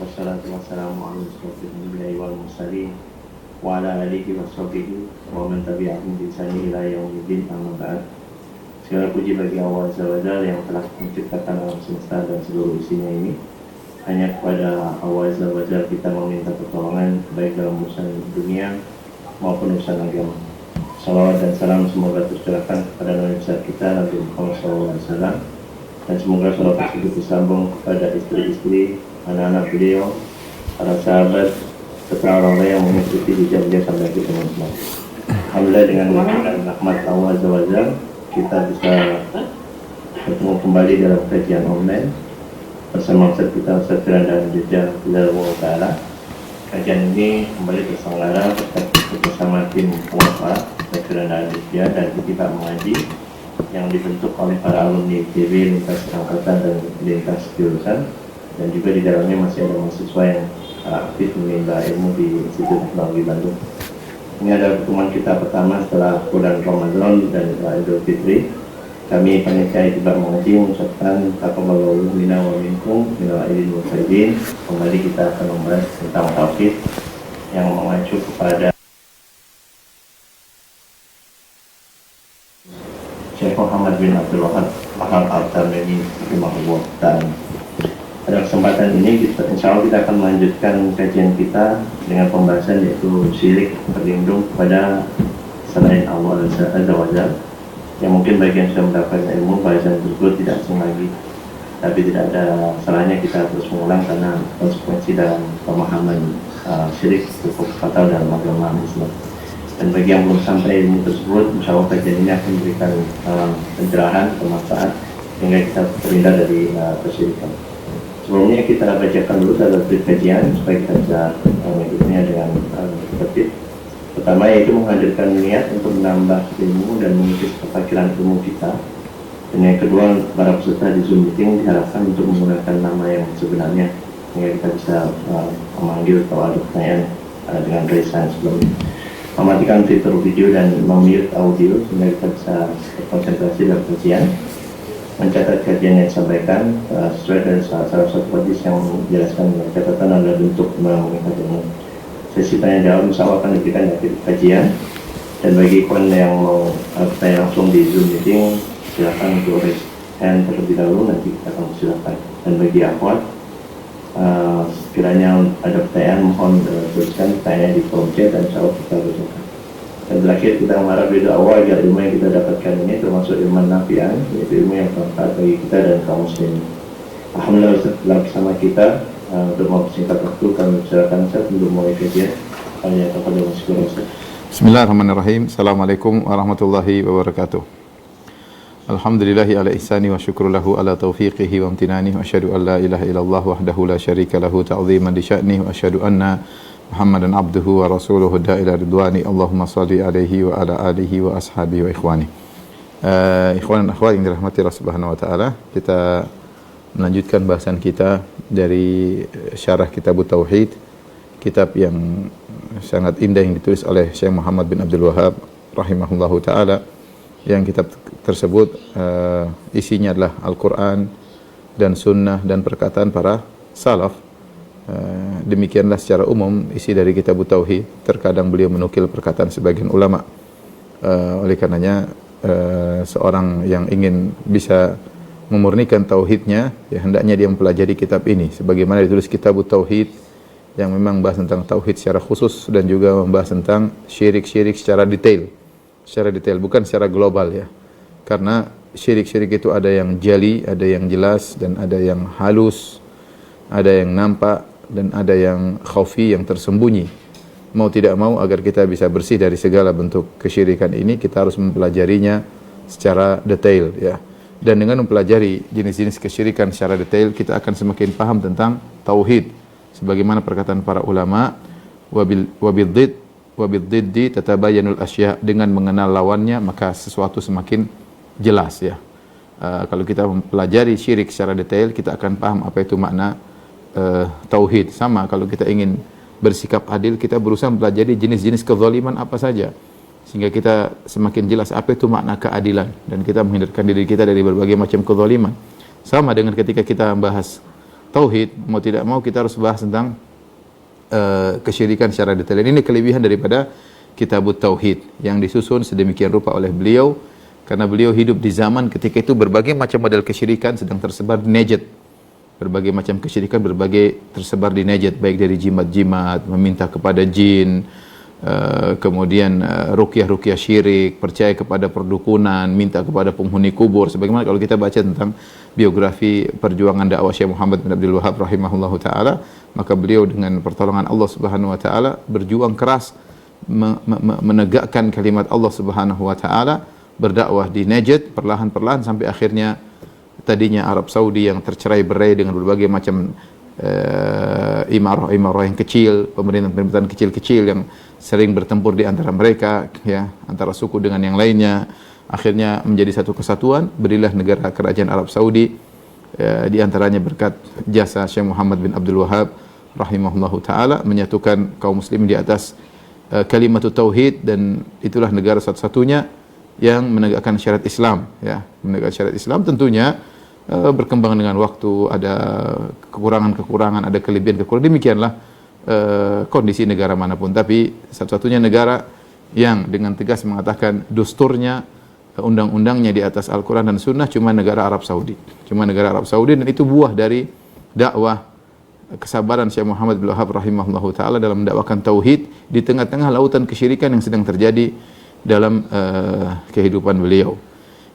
wassalatu wassalamu ala asyrofil anbiya'i wal mursalin wa ala alihi wa sahbihi wa man tabi'ahum bi ihsanin ila yaumiddin, amma ba'd. Segala puji bagi Allah Azza wa Jalla yang telah menciptakan alam semesta dan seluruh isinya ini. Hanya kepada Allah Azza wa Jalla kita meminta pertolongan baik dalam urusan dunia maupun urusan agama. Salawat dan salam semoga tercurahkan kepada Nabi besar kita Nabi Muhammad SAW, dan semoga salawat tersebut disambung kepada istri-istri, anak-anak beliau, para sahabat, serta orang-orang yang mengikuti jejak beliau sampai akhir zaman. Alhamdulillah, dengan rahmat Allah Azza wa Jalla kita bisa bertemu kembali dalam kajian online bersama Ustaz kita, Ustaz Firanda Jejak Bilal Ta'ala. Kajian ini kembali terselenggara bersama tim pengusaha Ustaz Firanda Jejak dan kita mengaji yang dibentuk oleh para alumni ITB lintas angkatan dan lintas jurusan, dan juga di dalamnya masih ada mahasiswa yang aktif menimba ilmu di Institut Teknologi Bandung. Ini adalah pertemuan kita pertama setelah bulan Ramadan dan Idul Fitri. Kami panitia juga mengaji mengucapkan taqabbalallahu minna wa minkum minal aidin wal faizin. Kembali kita akan membahas tentang tauhid yang mengacu kepada Syekh Muhammad bin Abdul Wahab Al-Tamimi rahimahullah ta'ala. Pada kesempatan ini insya Allah kita akan melanjutkan kajian kita dengan pembahasan yaitu syirik, berlindung kepada selain Allah Azza wa Jalla, yang mungkin bagian sudah mendapatkan ilmu bahasan tersebut tidak asing lagi, tapi tidak ada salahnya kita terus mengulang karena konsekuensi dalam pemahaman syirik cukup fatal dalam agama Islam. Dan bagi yang belum sampai ilmu tersebut, insya Allah kajian ini akan memberikan pencerahan, bermanfaat sehingga kita terhindar dari kesyirikan. Sebelumnya kita bacakan dulu tata tertib kajian supaya kita bisa mengikutinya dengan tertib. Pertama yaitu menghadirkan niat untuk menambah ilmu dan mengikis kefakiran ilmu kita. Dan yang kedua, para peserta di Zoom meeting diharapkan untuk menggunakan nama yang sebenarnya sehingga kita bisa memanggil atau ada pertanyaan dengan tulisan sebelumnya. Mematikan fitur video dan memute audio sehingga kita bisa berkonsentrasi dalam kajian. Mencatat kajian yang disampaikan sesuai dari salah satu hadis yang menjelaskan catatan adalah bentuk mengingat ilmu. Sesi tanya jawab insya Allah akan diberikan di akhir kajian. Dan bagi ikhwan yang mau bertanya langsung di Zoom meeting, silakan untuk raise hand terlebih dahulu, nanti kita akan silakan. Dan bagi akhwat, sekiranya ada pertanyaan mohon tuliskan pertanyaan di kolom chat dan insya Allah kita bacakan. Dan terakhir kita mengharap dari awal agar ilmu yang kita dapatkan ini termasuk ilmu nafi'an, yaitu ilmu yang bermanfaat bagi kita dan kaum muslimin. Alhamdulillah telah bersama kita. Untuk mempersingkat waktu kami silakan Ustaz untuk mulai kajian. Kepada Ustaz. Bismillahirrahmanirrahim. Assalamualaikum warahmatullahi wabarakatuh. Alhamdulillahi ala ihsani wa syukru lahu ala taufiqihi wa amtinani wa asyhadu an la ilaha illallah wahdahu la syarika lahu ta'ziman li sya'nihi wa asyhadu anna Muhammadan abduhu wa rasuluhu da'ila ridwani. Allahumma salli alaihi wa ala alihi wa ashabihi wa ikhwani. Ikhwan dan akhwat yang dirahmati Allah Subhanahu wa taala, kita melanjutkan bahasan kita dari syarah kitab Tauhid, kitab yang sangat indah yang ditulis oleh Syekh Muhammad bin Abdul Wahab rahimahullahu taala. Yang kitab tersebut isinya adalah Al-Qur'an dan sunnah dan perkataan para salaf. Demikianlah secara umum isi dari kitab Tauhid. Terkadang beliau menukil perkataan sebagian ulama. Oleh karenanya seorang yang ingin bisa memurnikan tauhidnya, ya hendaknya dia mempelajari kitab ini sebagaimana ditulis kitab Tauhid yang memang membahas tentang tauhid secara khusus dan juga membahas tentang syirik-syirik secara detail, bukan secara global ya. Karena syirik-syirik itu ada yang jali, ada yang jelas, dan ada yang halus, ada yang nampak, dan ada yang khafi, yang tersembunyi. Mau tidak mau, agar kita bisa bersih dari segala bentuk kesyirikan ini, kita harus mempelajarinya secara detail ya. Dan dengan mempelajari jenis-jenis kesyirikan secara detail, kita akan semakin paham tentang tauhid. Sebagaimana perkataan para ulama, wabiddiddi tatabayyanul asya, dengan mengenal lawannya maka sesuatu semakin jelas ya. Kalau kita mempelajari syirik secara detail, kita akan paham apa itu makna tauhid. Sama kalau kita ingin bersikap adil, kita berusaha mempelajari jenis-jenis kezaliman apa saja, sehingga kita semakin jelas apa itu makna keadilan, dan kita menghindarkan diri kita dari berbagai macam kezaliman. Sama dengan ketika kita membahas tauhid, mau tidak mau kita harus bahas tentang kesyirikan secara detail. Ini kelebihan daripada Kitabut Tauhid yang disusun sedemikian rupa oleh beliau, karena beliau hidup di zaman ketika itu berbagai macam model kesyirikan sedang tersebar di Najd. Berbagai macam kesyirikan tersebar di Najd, baik dari jimat-jimat, meminta kepada jin, kemudian ruqyah syirik, percaya kepada perdukunan, minta kepada penghuni kubur. Sebagaimana kalau kita baca tentang biografi perjuangan dakwah Syekh Muhammad bin Abdul Wahhab rahimahullahu taala, maka beliau dengan pertolongan Allah Subhanahu wa taala berjuang keras menegakkan kalimat Allah Subhanahu wa taala, berdakwah di Najd perlahan-perlahan sampai akhirnya tadinya Arab Saudi yang tercerai-berai dengan berbagai macam imarah yang kecil, pemerintahan kecil-kecil yang sering bertempur di antara mereka, ya, antara suku dengan yang lainnya, akhirnya menjadi satu kesatuan, berilah negara kerajaan Arab Saudi, di antaranya berkat jasa Syekh Muhammad bin Abdul Wahhab rahimahullahu taala menyatukan kaum muslim di atas kalimat tauhid, dan itulah negara satu-satunya yang menegakkan syariat Islam, ya, menegakkan syariat Islam. Tentunya berkembang dengan waktu, ada kekurangan-kekurangan, ada kelebihan-kekurangan, demikianlah kondisi negara manapun. Tapi satu-satunya negara yang dengan tegas mengatakan dusturnya, undang-undangnya di atas Al-Quran dan Sunnah cuma negara Arab Saudi. Cuma negara Arab Saudi, dan itu buah dari dakwah kesabaran Syekh Muhammad bin Wahhab rahimahullahu taala dalam mendakwakan tauhid di tengah-tengah lautan kesyirikan yang sedang terjadi dalam kehidupan beliau.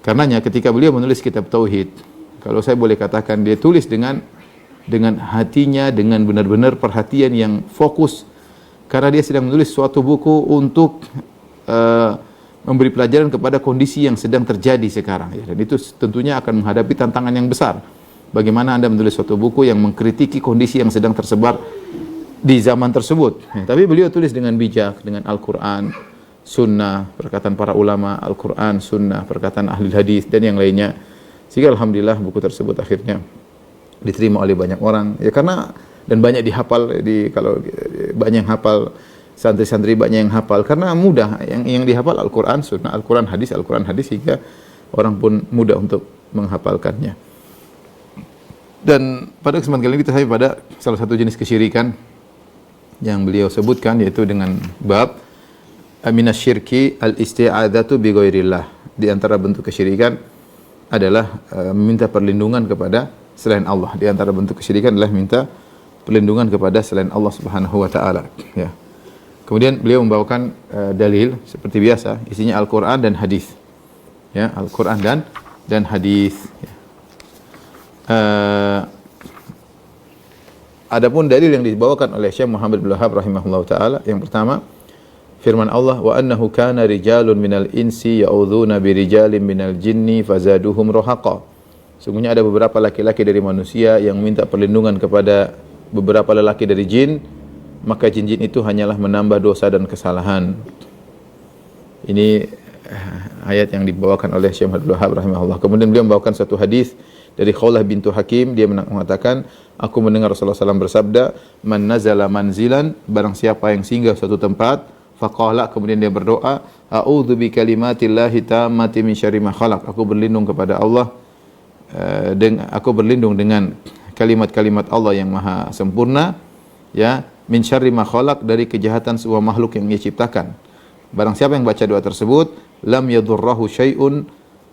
Karenanya ketika beliau menulis kitab tauhid, kalau saya boleh katakan dia tulis dengan hatinya, dengan benar-benar perhatian yang fokus, karena dia sedang menulis suatu buku untuk memberi pelajaran kepada kondisi yang sedang terjadi sekarang, ya. Dan itu tentunya akan menghadapi tantangan yang besar. Bagaimana Anda menulis suatu buku yang mengkritiki kondisi yang sedang tersebar di zaman tersebut, ya. Tapi beliau tulis dengan bijak, dengan Al-Quran, Sunnah, perkataan para ulama, Al-Quran, Sunnah, perkataan ahli hadis dan yang lainnya. Sehingga alhamdulillah buku tersebut akhirnya diterima oleh banyak orang, ya, karena dan banyak dihafal, kalau banyak yang hafal, santri-santri banyak yang hafal karena mudah, yang dihafal Al-Quran, Sunnah, Al-Quran, hadis, sehingga orang pun mudah untuk menghafalkannya. Dan pada kesempatan kali ini kita sampai pada salah satu jenis kesyirikan yang beliau sebutkan, yaitu dengan bab minasyirki al-isti'adzatu bi ghairillah. Di antara bentuk kesyirikan adalah meminta perlindungan kepada selain Allah. Di antara bentuk kesyirikan adalah minta perlindungan kepada selain Allah Subhanahu wa taala, ya. Kemudian beliau membawakan dalil seperti biasa, isinya Al-Qur'an dan hadis. Ya, Al-Qur'an dan hadis, ya. Adapun dalil yang dibawakan oleh Syekh Muhammad bin Wahhab rahimahullahu taala, yang pertama firman Allah, wa annahu kana rijalun minal insi ya'udzuuna birijalin minal jinni fazaduhum rahaqa. Sungguhnya ada beberapa laki-laki dari manusia yang minta perlindungan kepada beberapa lelaki dari jin, maka jin-jin itu hanyalah menambah dosa dan kesalahan. Ini ayat yang dibawakan oleh Syekh Muhammad bin Wahhab rahimahullah. Kemudian beliau membawakan satu hadis dari Khawlah bintu Hakim, dia mengatakan, aku mendengar Rasulullah SAW bersabda, man nazala manzilan, barang siapa yang singgah suatu tempat, faqala, kemudian dia berdoa, a'udzu bi kalimatillahi tammati min syarri ma khalaq, aku berlindung kepada Allah, aku berlindung dengan kalimat-kalimat Allah yang maha sempurna, ya, min syarri ma khalaq, dari kejahatan semua makhluk yang Ia ciptakan. Barang siapa yang baca doa tersebut, lam yadurrahu syai'un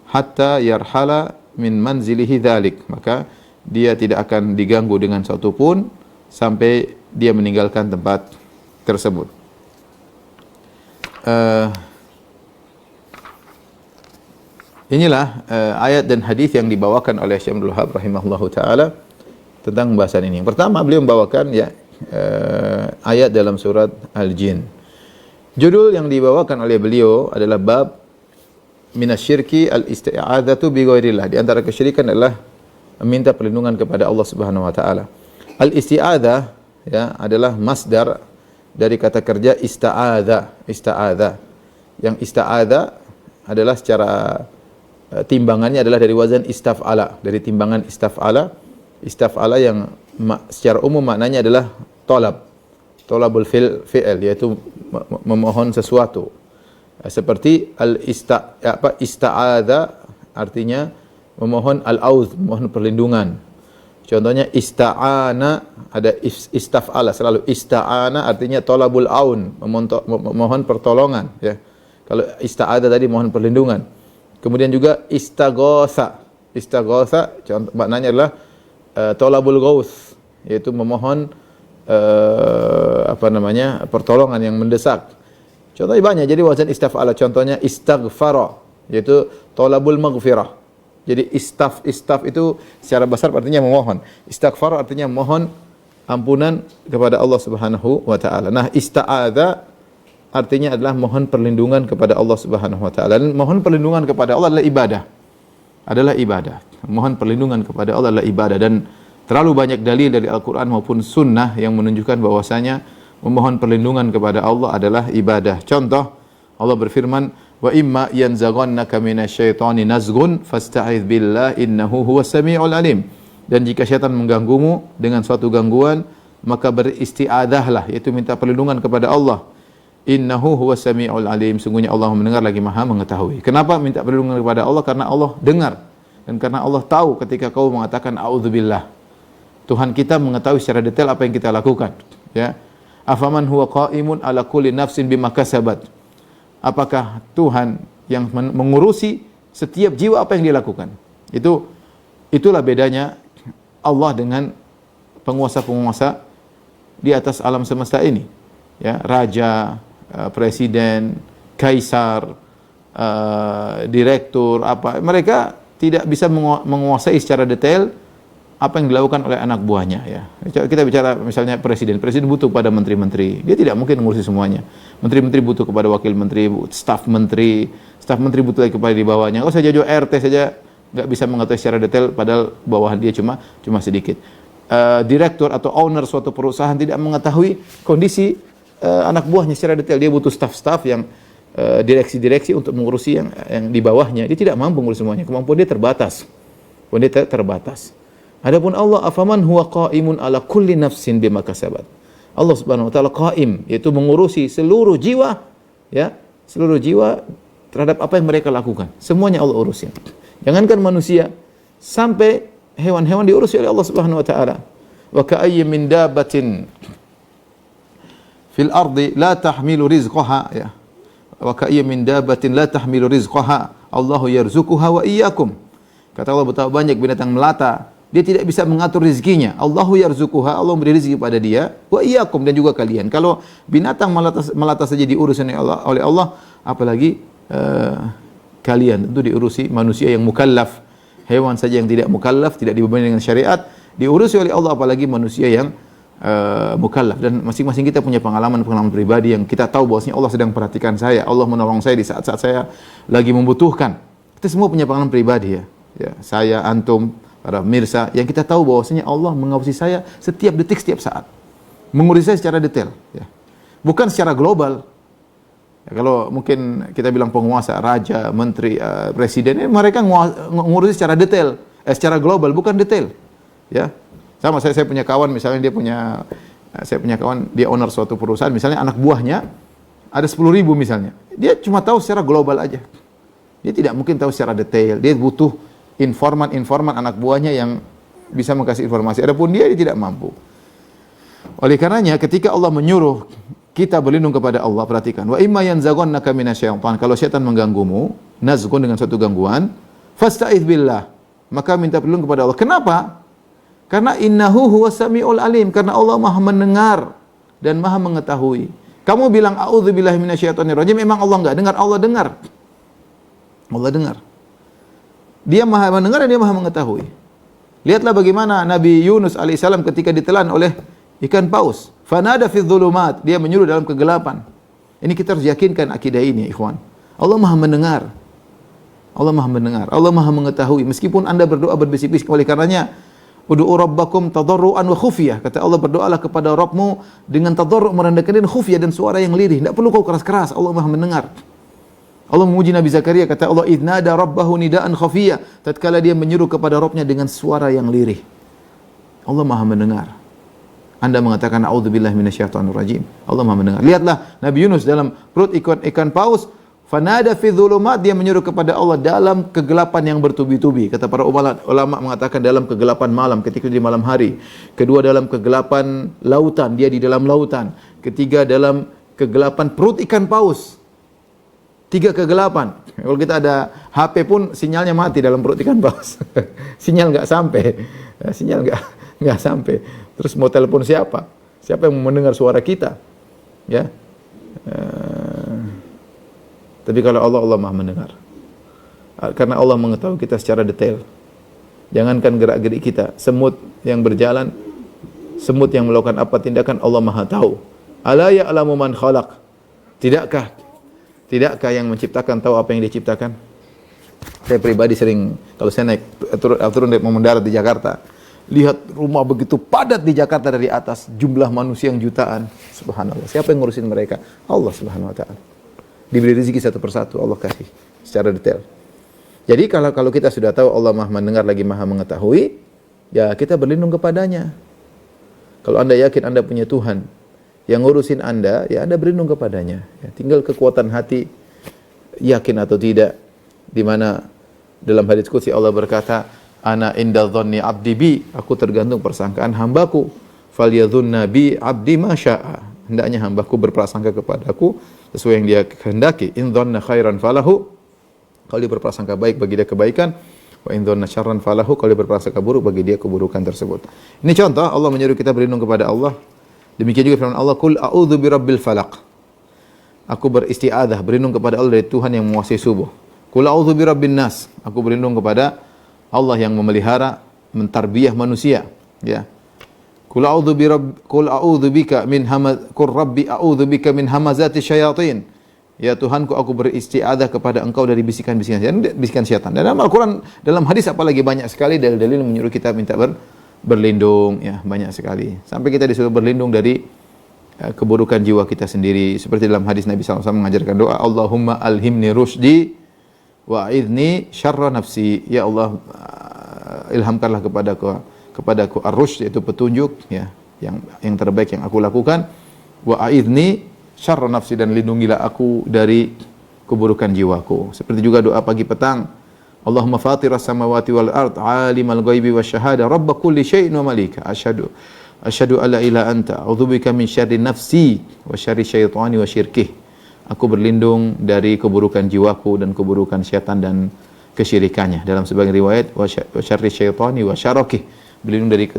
hatta yarhala min manzilihi dzalik, maka dia tidak akan diganggu dengan suatu pun sampai dia meninggalkan tempat tersebut. Inilah ayat dan hadis yang dibawakan oleh Syekh Abdul Wahhab rahimahullahu taala tentang pembahasan ini. Yang pertama beliau membawakan ayat dalam surat Al-Jin. Judul yang dibawakan oleh beliau adalah bab minasyirki al-isti'adzatu bi ghairillah. Di antara kesyirikan adalah meminta perlindungan kepada Allah Subhanahu wa taala. Al-isti'adzah, ya, adalah masdar dari kata kerja ista'adza. Yang ista'adza adalah secara timbangannya adalah dari wazan istaf'ala, dari timbangan istaf'ala yang secara umum maknanya adalah talabul fi'il, yaitu memohon sesuatu. Seperti ista'adza artinya memohon al-auz, memohon perlindungan. Contohnya ista'ana, ada istaf'ala, selalu ista'ana artinya tolabul aun, memohon pertolongan, ya. Kalau ista'ada tadi mohon perlindungan. Kemudian juga istaghatha. Istaghatha contoh maknanya adalah tolabul ghaus, yaitu memohon pertolongan yang mendesak. Contohnya banyak. Jadi wazan istaf'ala, contohnya istaghfara, yaitu tolabul maghfirah. Jadi istaf itu secara besar artinya memohon. Istighfar artinya mohon ampunan kepada Allah Subhanahu wa taala. Nah, ista'adza artinya adalah mohon perlindungan kepada Allah Subhanahu wa taala. Dan mohon perlindungan kepada Allah adalah ibadah. Adalah ibadah. Mohon perlindungan kepada Allah adalah ibadah, dan terlalu banyak dalil dari Al-Qur'an maupun sunnah yang menunjukkan bahwasanya memohon perlindungan kepada Allah adalah ibadah. Contoh, Allah berfirman, wa imma yanzaghannaka minasyaitani nazghun fasta'idz billah innahu huwas samiul alim. Dan jika syaitan mengganggumu dengan suatu gangguan, maka beristi'adzahlah, yaitu minta perlindungan kepada Allah. Innahu huwas samiul alim, sungguhnya Allah mendengar lagi Maha mengetahui. Kenapa minta perlindungan kepada Allah? Karena Allah dengar, dan karena Allah tahu ketika kau mengatakan a'udzubillah. Tuhan kita mengetahui secara detail apa yang kita lakukan, ya. Afaman huwa qa'imun ala kulli nafsin bima kasabat. Apakah Tuhan yang mengurusi setiap jiwa apa yang dia lakukan? Itulah bedanya Allah dengan penguasa-penguasa di atas alam semesta ini. Ya, raja, presiden, kaisar, direktur, mereka tidak bisa menguasai secara detail apa yang dilakukan oleh anak buahnya, ya. Kita bicara misalnya presiden butuh pada menteri-menteri. Dia tidak mungkin mengurusi semuanya. Menteri-menteri butuh kepada wakil menteri, staf menteri butuh lagi kepada di bawahnya. Kalau saja RT saja nggak bisa mengetahui secara detail, padahal bawah dia cuma sedikit. Direktur atau owner suatu perusahaan tidak mengetahui kondisi anak buahnya secara detail. Dia butuh staf-staf yang direksi-direksi untuk mengurusi yang di bawahnya. Dia tidak mampu mengurus semuanya. Kemampuan dia terbatas. Adapun Allah, afaman huwa qa'imun ala kulli nafsin bima kasabat. Allah Subhanahu wa taala qaim, yaitu mengurusi seluruh jiwa, ya, seluruh jiwa terhadap apa yang mereka lakukan. Semuanya Allah urusin. Jangankan manusia, sampai hewan-hewan diurusi oleh Allah Subhanahu wa taala. Wa ka'ayyin min dabbatin fil ardi la tahmilu rizqaha, ya. Wa ka'ayyin min dabbatin la tahmilu rizqaha, Allahu yarzuquha wa iyyakum. Kata Allah, betapa banyak binatang melata, dia tidak bisa mengatur rezekinya. Allahu yarzuquha, Allah memberi rezeki pada dia, wa iyyakum, dan juga kalian. Kalau binatang melata saja diurus oleh Allah, apalagi kalian. Tentu diurusi manusia yang mukallaf. Hewan saja yang tidak mukallaf, tidak dibebani dengan syariat, diurusi oleh Allah, apalagi manusia yang mukallaf. Dan masing-masing kita punya pengalaman pribadi yang kita tahu bahwasanya Allah sedang perhatikan saya, Allah menolong saya di saat-saat saya lagi membutuhkan. Kita semua punya pengalaman pribadi, ya. Saya, antum, para pemirsa, yang kita tahu bahwasanya Allah mengawasi saya setiap detik, setiap saat, mengurusi saya secara detail, ya. Bukan secara global. Ya, kalau mungkin kita bilang penguasa, raja, menteri, presiden, mereka mengurusi secara detail, secara global, bukan detail, ya. Sama saya punya kawan, misalnya saya punya kawan, dia owner suatu perusahaan, misalnya anak buahnya ada 10.000 misalnya, dia cuma tahu secara global aja, dia tidak mungkin tahu secara detail. Dia butuh informan anak buahnya yang bisa mengkasih informasi. Adapun dia tidak mampu. Oleh karenanya ketika Allah menyuruh kita berlindung kepada Allah, perhatikan, wa imma yanzaghannaka minasyaitan, kalau syaitan mengganggumu, nazghun dengan suatu gangguan, fasta'idz billah, maka minta perlindung kepada Allah. Kenapa? Karena innahu huwas samiul alim, karena Allah Maha mendengar dan Maha mengetahui. Kamu bilang a'udzubillahi minasyaitonir rajim, memang Allah enggak dengar? Allah dengar. Allah dengar. Dia Maha mendengar dan Dia Maha mengetahui. Lihatlah bagaimana Nabi Yunus alaihissalam ketika ditelan oleh ikan paus. Fanada fi dzulumat, dia menyuruh dalam kegelapan. Ini kita harus yakinkan akidah ini, ikhwan. Allah Maha mendengar. Allah Maha mendengar. Allah Maha mengetahui. Meskipun Anda berdoa berbisik-bisik, oleh karenanya ud'u rabbakum tadarruan wa khufyah. Kata Allah, berdoalah kepada Rabbmu dengan tadarru', merendahkan diri, khufyah, dan suara yang lirih. Tidak perlu kau keras-keras. Allah Maha mendengar. Allah memuji Nabi Zakaria, kata Allah, idnada rabbahu nidaan khafiyya, tatkala dia menyeru kepada Rabbnya dengan suara yang lirih. Allah Maha mendengar. Anda mengatakan a'udzubillahi minasyaitonir rajim, Allah Maha mendengar. Lihatlah Nabi Yunus dalam perut ikan paus, Fanada fi dhulumat, dia menyeru kepada Allah dalam kegelapan yang bertubi-tubi. Kata para ulama mengatakan dalam kegelapan malam ketika di malam hari. Kedua dalam kegelapan lautan, dia di dalam lautan. Ketiga dalam kegelapan perut ikan paus. 3 kegelapan. Kalau kita ada HP pun sinyalnya mati dalam perut ikan paus. Sinyal enggak sampai. Sinyal enggak sampai. Terus mau telepon siapa? Siapa yang mendengar suara kita? Ya. Tapi kalau Allah Maha mendengar. Karena Allah mengetahui kita secara detail. Jangankan gerak-gerik kita, semut yang berjalan, semut yang melakukan apa tindakan, Allah Maha tahu. Ala ya'lamu man khalaq. Tidakkah yang menciptakan tahu apa yang dia ciptakan? Saya pribadi sering kalau saya naik turun mau mendarat di Jakarta, lihat rumah begitu padat di Jakarta dari atas, jumlah manusia yang jutaan. Subhanallah. Siapa yang ngurusin mereka? Allah Subhanahu wa taala. Diberi rezeki satu persatu, Allah kasih secara detail. Jadi kalau kita sudah tahu Allah Maha mendengar lagi Maha mengetahui, ya kita berlindung kepadanya. Kalau Anda yakin Anda punya Tuhan yang ngurusin Anda, ya Anda berlindung kepadanya. Ya, tinggal kekuatan hati, yakin atau tidak. Di mana dalam hadits qudsi Allah berkata, Ana inda dhanni abdi bi, aku tergantung persangkaan hambaku. Falyadhunna bi abdi ma syaa. Hendaknya hambaku berprasangka kepadaku sesuai yang dia kehendaki. In dhanna khairan falahu, kalau dia berprasangka baik bagi dia kebaikan. Wa in dhanna syarran falahu, kalau dia berprasangka buruk bagi dia keburukan tersebut. Ini contoh Allah menyuruh kita berlindung kepada Allah. Demikian juga firman Allah, Qul a'udzu birabbil falaq. Aku beristiadzah, berlindung kepada Allah dari Tuhan yang menguasai subuh. Qul a'udzu birabbin nas. Aku berlindung kepada Allah yang memelihara, mentarbiyah manusia, ya. Qul a'udzu bika min qur rabbi a'udzu bika min hamazati syayatin. Ya Tuhanku, aku beristiadzah kepada Engkau dari bisikan syaitan. Dan dalam Al-Qur'an, dalam hadis apalagi banyak sekali dalil-dalil menyuruh kita minta berlindung, ya, banyak sekali. Sampai kita disuruh berlindung dari keburukan jiwa kita sendiri. Seperti dalam hadis Nabi SAW mengajarkan doa, Allahumma alhimni rusydi wa a'idni syarra nafsi. Ya Allah, ilhamkanlah kepadaku ar-rusyd, yaitu petunjuk, ya, yang terbaik yang aku lakukan. Wa a'idni syarra nafsi, dan lindungilah aku dari keburukan jiwaku. Seperti juga doa pagi petang, Allahumma fatiras samawati wal ard, alimal ghaibi wasyahada, rabb kulli syai'in wa malika, asyhadu alla ilaha anta, a'udzubika min syarri nafsi wa syarri syaitani wa syirkih. Aku berlindung dari keburukan jiwaku dan keburukan syaitan dan kesyirikannya. Dalam sebagian riwayat wa syarri syaitani wa syarokih, berlindung dari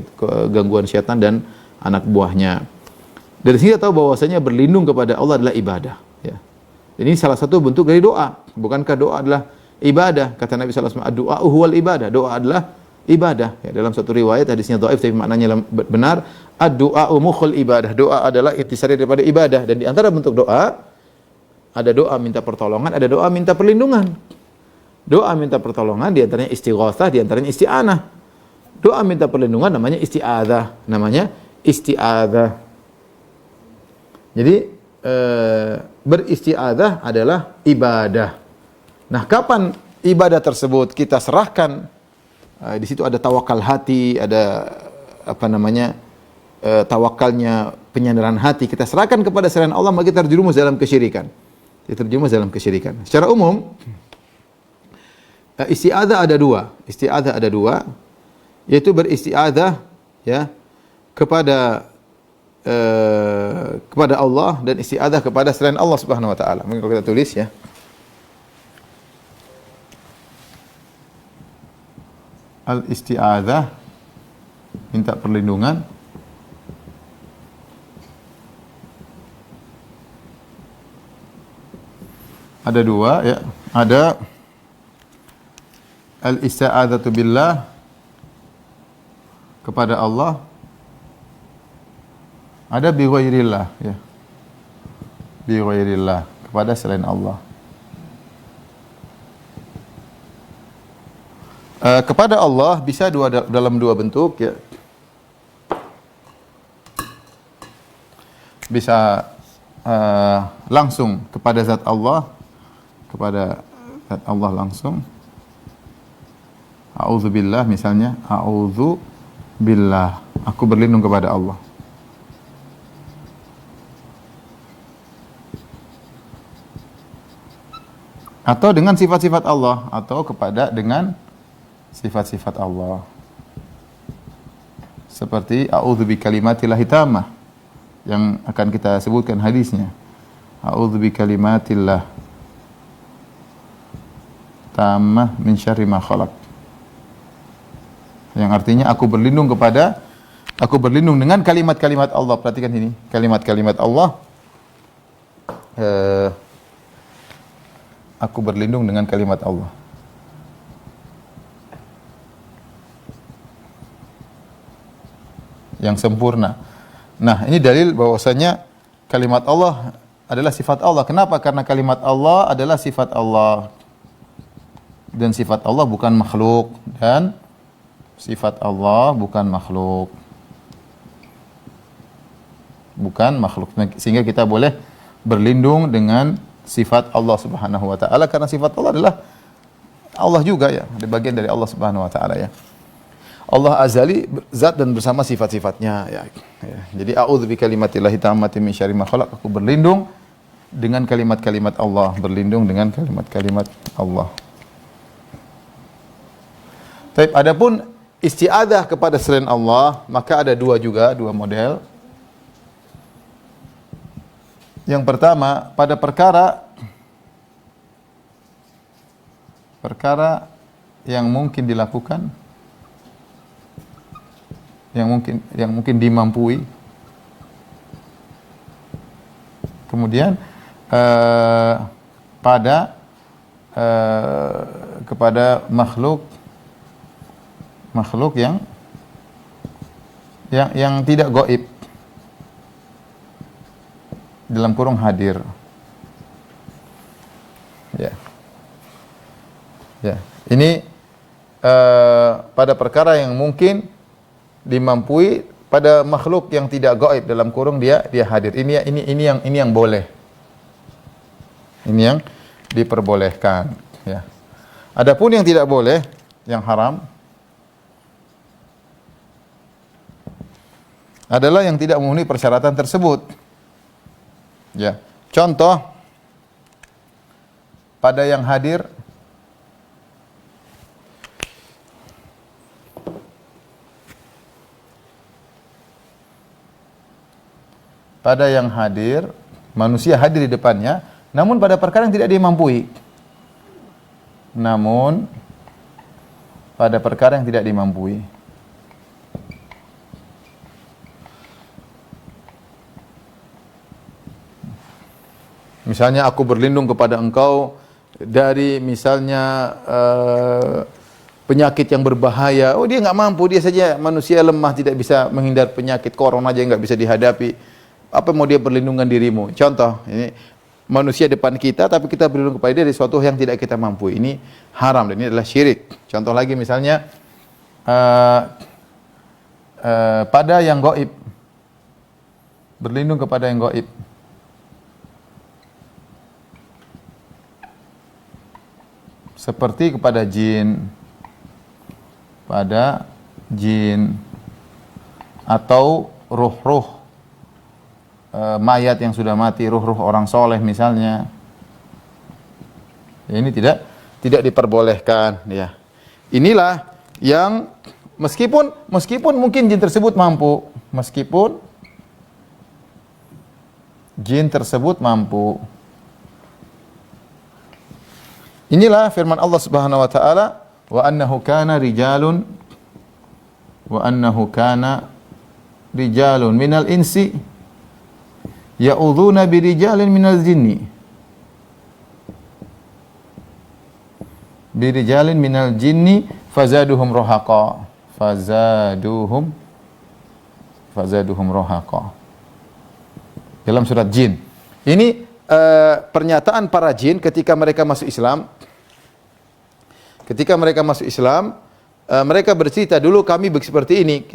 gangguan syaitan dan anak buahnya. Dari sini kita tahu bahwasanya berlindung kepada Allah adalah ibadah, ya. Ini salah satu bentuk dari doa. Bukankah doa adalah ibadah? Kata Nabi sallallahu alaihi wasallam, ad-du'a huwal ibadah. Doa adalah ibadah. Ya, dalam satu riwayat hadisnya dhaif tapi maknanya benar, ad-du'a mukhul ibadah. Doa adalah intisari daripada ibadah, dan di antara bentuk doa ada doa minta pertolongan, ada doa minta perlindungan. Doa minta pertolongan di antaranya istighatsah, di antaranya isti'anah. Doa minta perlindungan namanya isti'adzah. Jadi beristi'adzah adalah ibadah. Nah, kapan ibadah tersebut kita serahkan? Di situ ada tawakal hati, ada tawakalnya penyandaran hati. Kita serahkan kepada selain Allah, maka kita terjerumus dalam kesyirikan. Secara umum, isti'adzah ada dua, yaitu beristi'adzah, ya, kepada Allah, dan isti'adzah kepada selain Allah Subhanahu wa taala. Mungkin kalau kita tulis, ya. Al-isti'adzah, minta perlindungan. Ada dua, ya. Ada al-isti'adzatu billah, kepada Allah. Ada bi ghairillah, ya. Bi ghairillah, kepada selain Allah. Kepada Allah bisa dalam dua bentuk, ya. Bisa langsung kepada zat Allah, langsung. A'udzubillah misalnya, a'udzubillah, aku berlindung kepada Allah. atau dengan sifat-sifat Allah, atau kepada dengan sifat-sifat Allah. Seperti a'udzu bikalimatillahi tammah yang akan kita sebutkan hadisnya. A'udzu bikalimatillah tammah min syarri ma khalaq. Yang artinya aku berlindung dengan kalimat-kalimat Allah. Perhatikan ini, kalimat-kalimat Allah. Aku berlindung dengan kalimat Allah. Yang sempurna. Nah, ini dalil bahwasanya kalimat Allah adalah sifat Allah. Kenapa? Karena kalimat Allah adalah sifat Allah. Dan sifat Allah bukan makhluk. Dan sifat Allah bukan makhluk. Bukan makhluk. Sehingga kita boleh berlindung dengan sifat Allah Subhanahu wa taala, karena sifat Allah adalah Allah juga ya, ada bagian dari Allah Subhanahu wa taala ya. Allah azali, zat dan bersama sifat-sifatnya ya. Jadi a'udzu bikalimatillahi tammati min syarri ma khalaq, aku berlindung dengan kalimat-kalimat Allah, berlindung dengan kalimat-kalimat Allah. Baik, adapun isti'adzah kepada selain Allah, maka ada dua model. Yang pertama, pada perkara yang mungkin dilakukan, yang mungkin dimampui. Kemudian kepada makhluk yang tidak gaib, dalam kurung hadir. Ya. Ini pada perkara yang mungkin dimampui, pada makhluk yang tidak gaib, dalam kurung dia hadir. Ini yang boleh. Ini yang diperbolehkan, ya. Adapun yang tidak boleh, yang haram, adalah yang tidak memenuhi persyaratan tersebut. Ya, contoh pada yang hadir manusia hadir di depannya, namun pada perkara yang tidak dimampui. Misalnya aku berlindung kepada engkau dari misalnya penyakit yang berbahaya. Oh, dia nggak mampu, dia saja manusia lemah, tidak bisa menghindar penyakit corona aja nggak bisa dihadapi. Apa mau dia berlindungan dirimu? Contoh, ini manusia depan kita tapi kita berlindung kepada dia dari sesuatu yang tidak kita mampu. Ini haram dan ini adalah syirik. Contoh lagi misalnya pada yang gaib, berlindung kepada yang gaib. Seperti kepada jin, atau ruh-ruh mayat yang sudah mati, ruh-ruh orang soleh misalnya. Ini tidak diperbolehkan, ya. Inilah yang meskipun mungkin jin tersebut mampu, Inilah firman Allah Subhanahu wa taala, wa annahu kana rijalun minal insi ya'udzuuna birijalin minal jinni. Birijalin minal jinni fazaduhum rahaqa. Dalam surat Jin. Ini pernyataan para jin ketika mereka masuk Islam. Mereka bercerita, dulu kami seperti ini.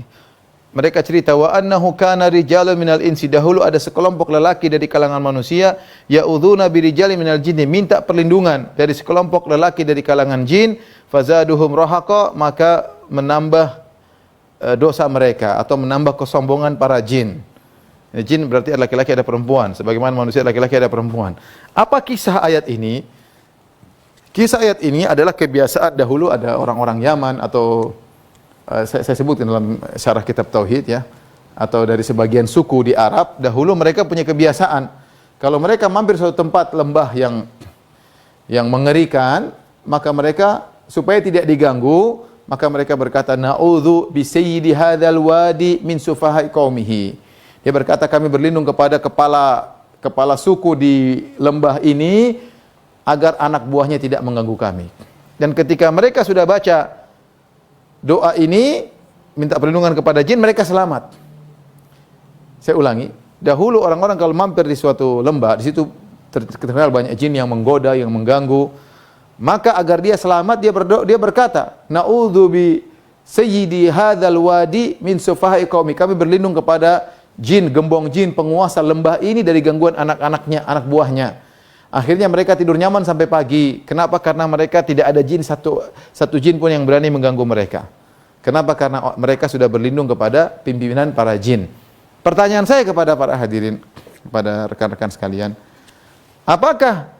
Mereka cerita, wa annahu kana rijalun minal insi, dahulu ada sekelompok lelaki dari kalangan manusia, ya'udzuna birijalin minal jinni, minta perlindungan dari sekelompok lelaki dari kalangan jin, fazaduhum rahaqa, maka menambah dosa mereka atau menambah kesombongan para jin. Jin berarti ada laki-laki ada perempuan, sebagaimana manusia laki-laki ada perempuan. Apa kisah ayat ini? Kisah ayat ini adalah kebiasaan dahulu ada orang-orang Yaman atau saya sebutkan dalam syarah kitab Tauhid ya, atau dari sebagian suku di Arab, dahulu mereka punya kebiasaan kalau mereka mampir suatu tempat lembah yang mengerikan, maka mereka supaya tidak diganggu, maka mereka berkata na'udzu bi sayyidi hadzal wadi min sufahai qaumihi. Dia berkata kami berlindung kepada kepala suku di lembah ini agar anak buahnya tidak mengganggu kami. Dan ketika mereka sudah baca doa ini, minta perlindungan kepada jin, mereka selamat. Saya ulangi, dahulu orang-orang kalau mampir di suatu lembah, di situ terkenal banyak jin yang menggoda, yang mengganggu, maka agar dia selamat, dia berkata, na'udzu bi sayyidi hadzal wadi min sufahai qaumi. Kami berlindung kepada jin, gembong jin, penguasa lembah ini dari gangguan anak-anaknya, anak buahnya. Akhirnya mereka tidur nyaman sampai pagi. Kenapa? Karena mereka tidak ada jin satu jin pun yang berani mengganggu mereka. Kenapa? Karena mereka sudah berlindung kepada pimpinan para jin. Pertanyaan saya kepada para hadirin, kepada rekan-rekan sekalian, apakah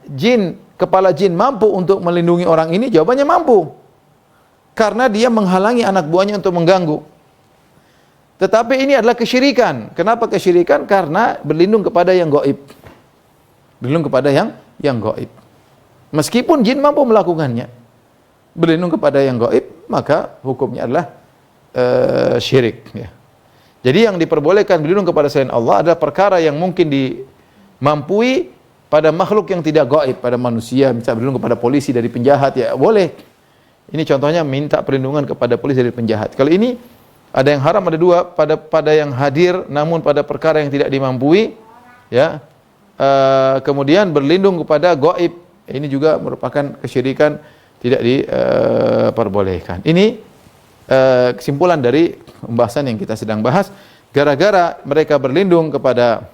kepala jin mampu untuk melindungi orang ini? Jawabannya mampu. Karena dia menghalangi anak buahnya untuk mengganggu. Tetapi ini adalah kesyirikan. Kenapa kesyirikan? Karena berlindung kepada yang gaib. Berlindung kepada yang gaib. Meskipun jin mampu melakukannya, berlindung kepada yang gaib, maka hukumnya adalah syirik. Ya. Jadi yang diperbolehkan berlindung kepada selain Allah adalah perkara yang mungkin dimampui pada makhluk yang tidak gaib, pada manusia. Misalnya berlindung kepada polisi dari penjahat, ya boleh. Ini contohnya minta perlindungan kepada polisi dari penjahat. Kalau ini ada yang haram, ada dua, pada yang hadir namun pada perkara yang tidak dimampui, ya. Kemudian berlindung kepada gaib, ini juga merupakan kesyirikan, tidak diperbolehkan. Ini kesimpulan dari pembahasan yang kita sedang bahas. Gara-gara mereka berlindung kepada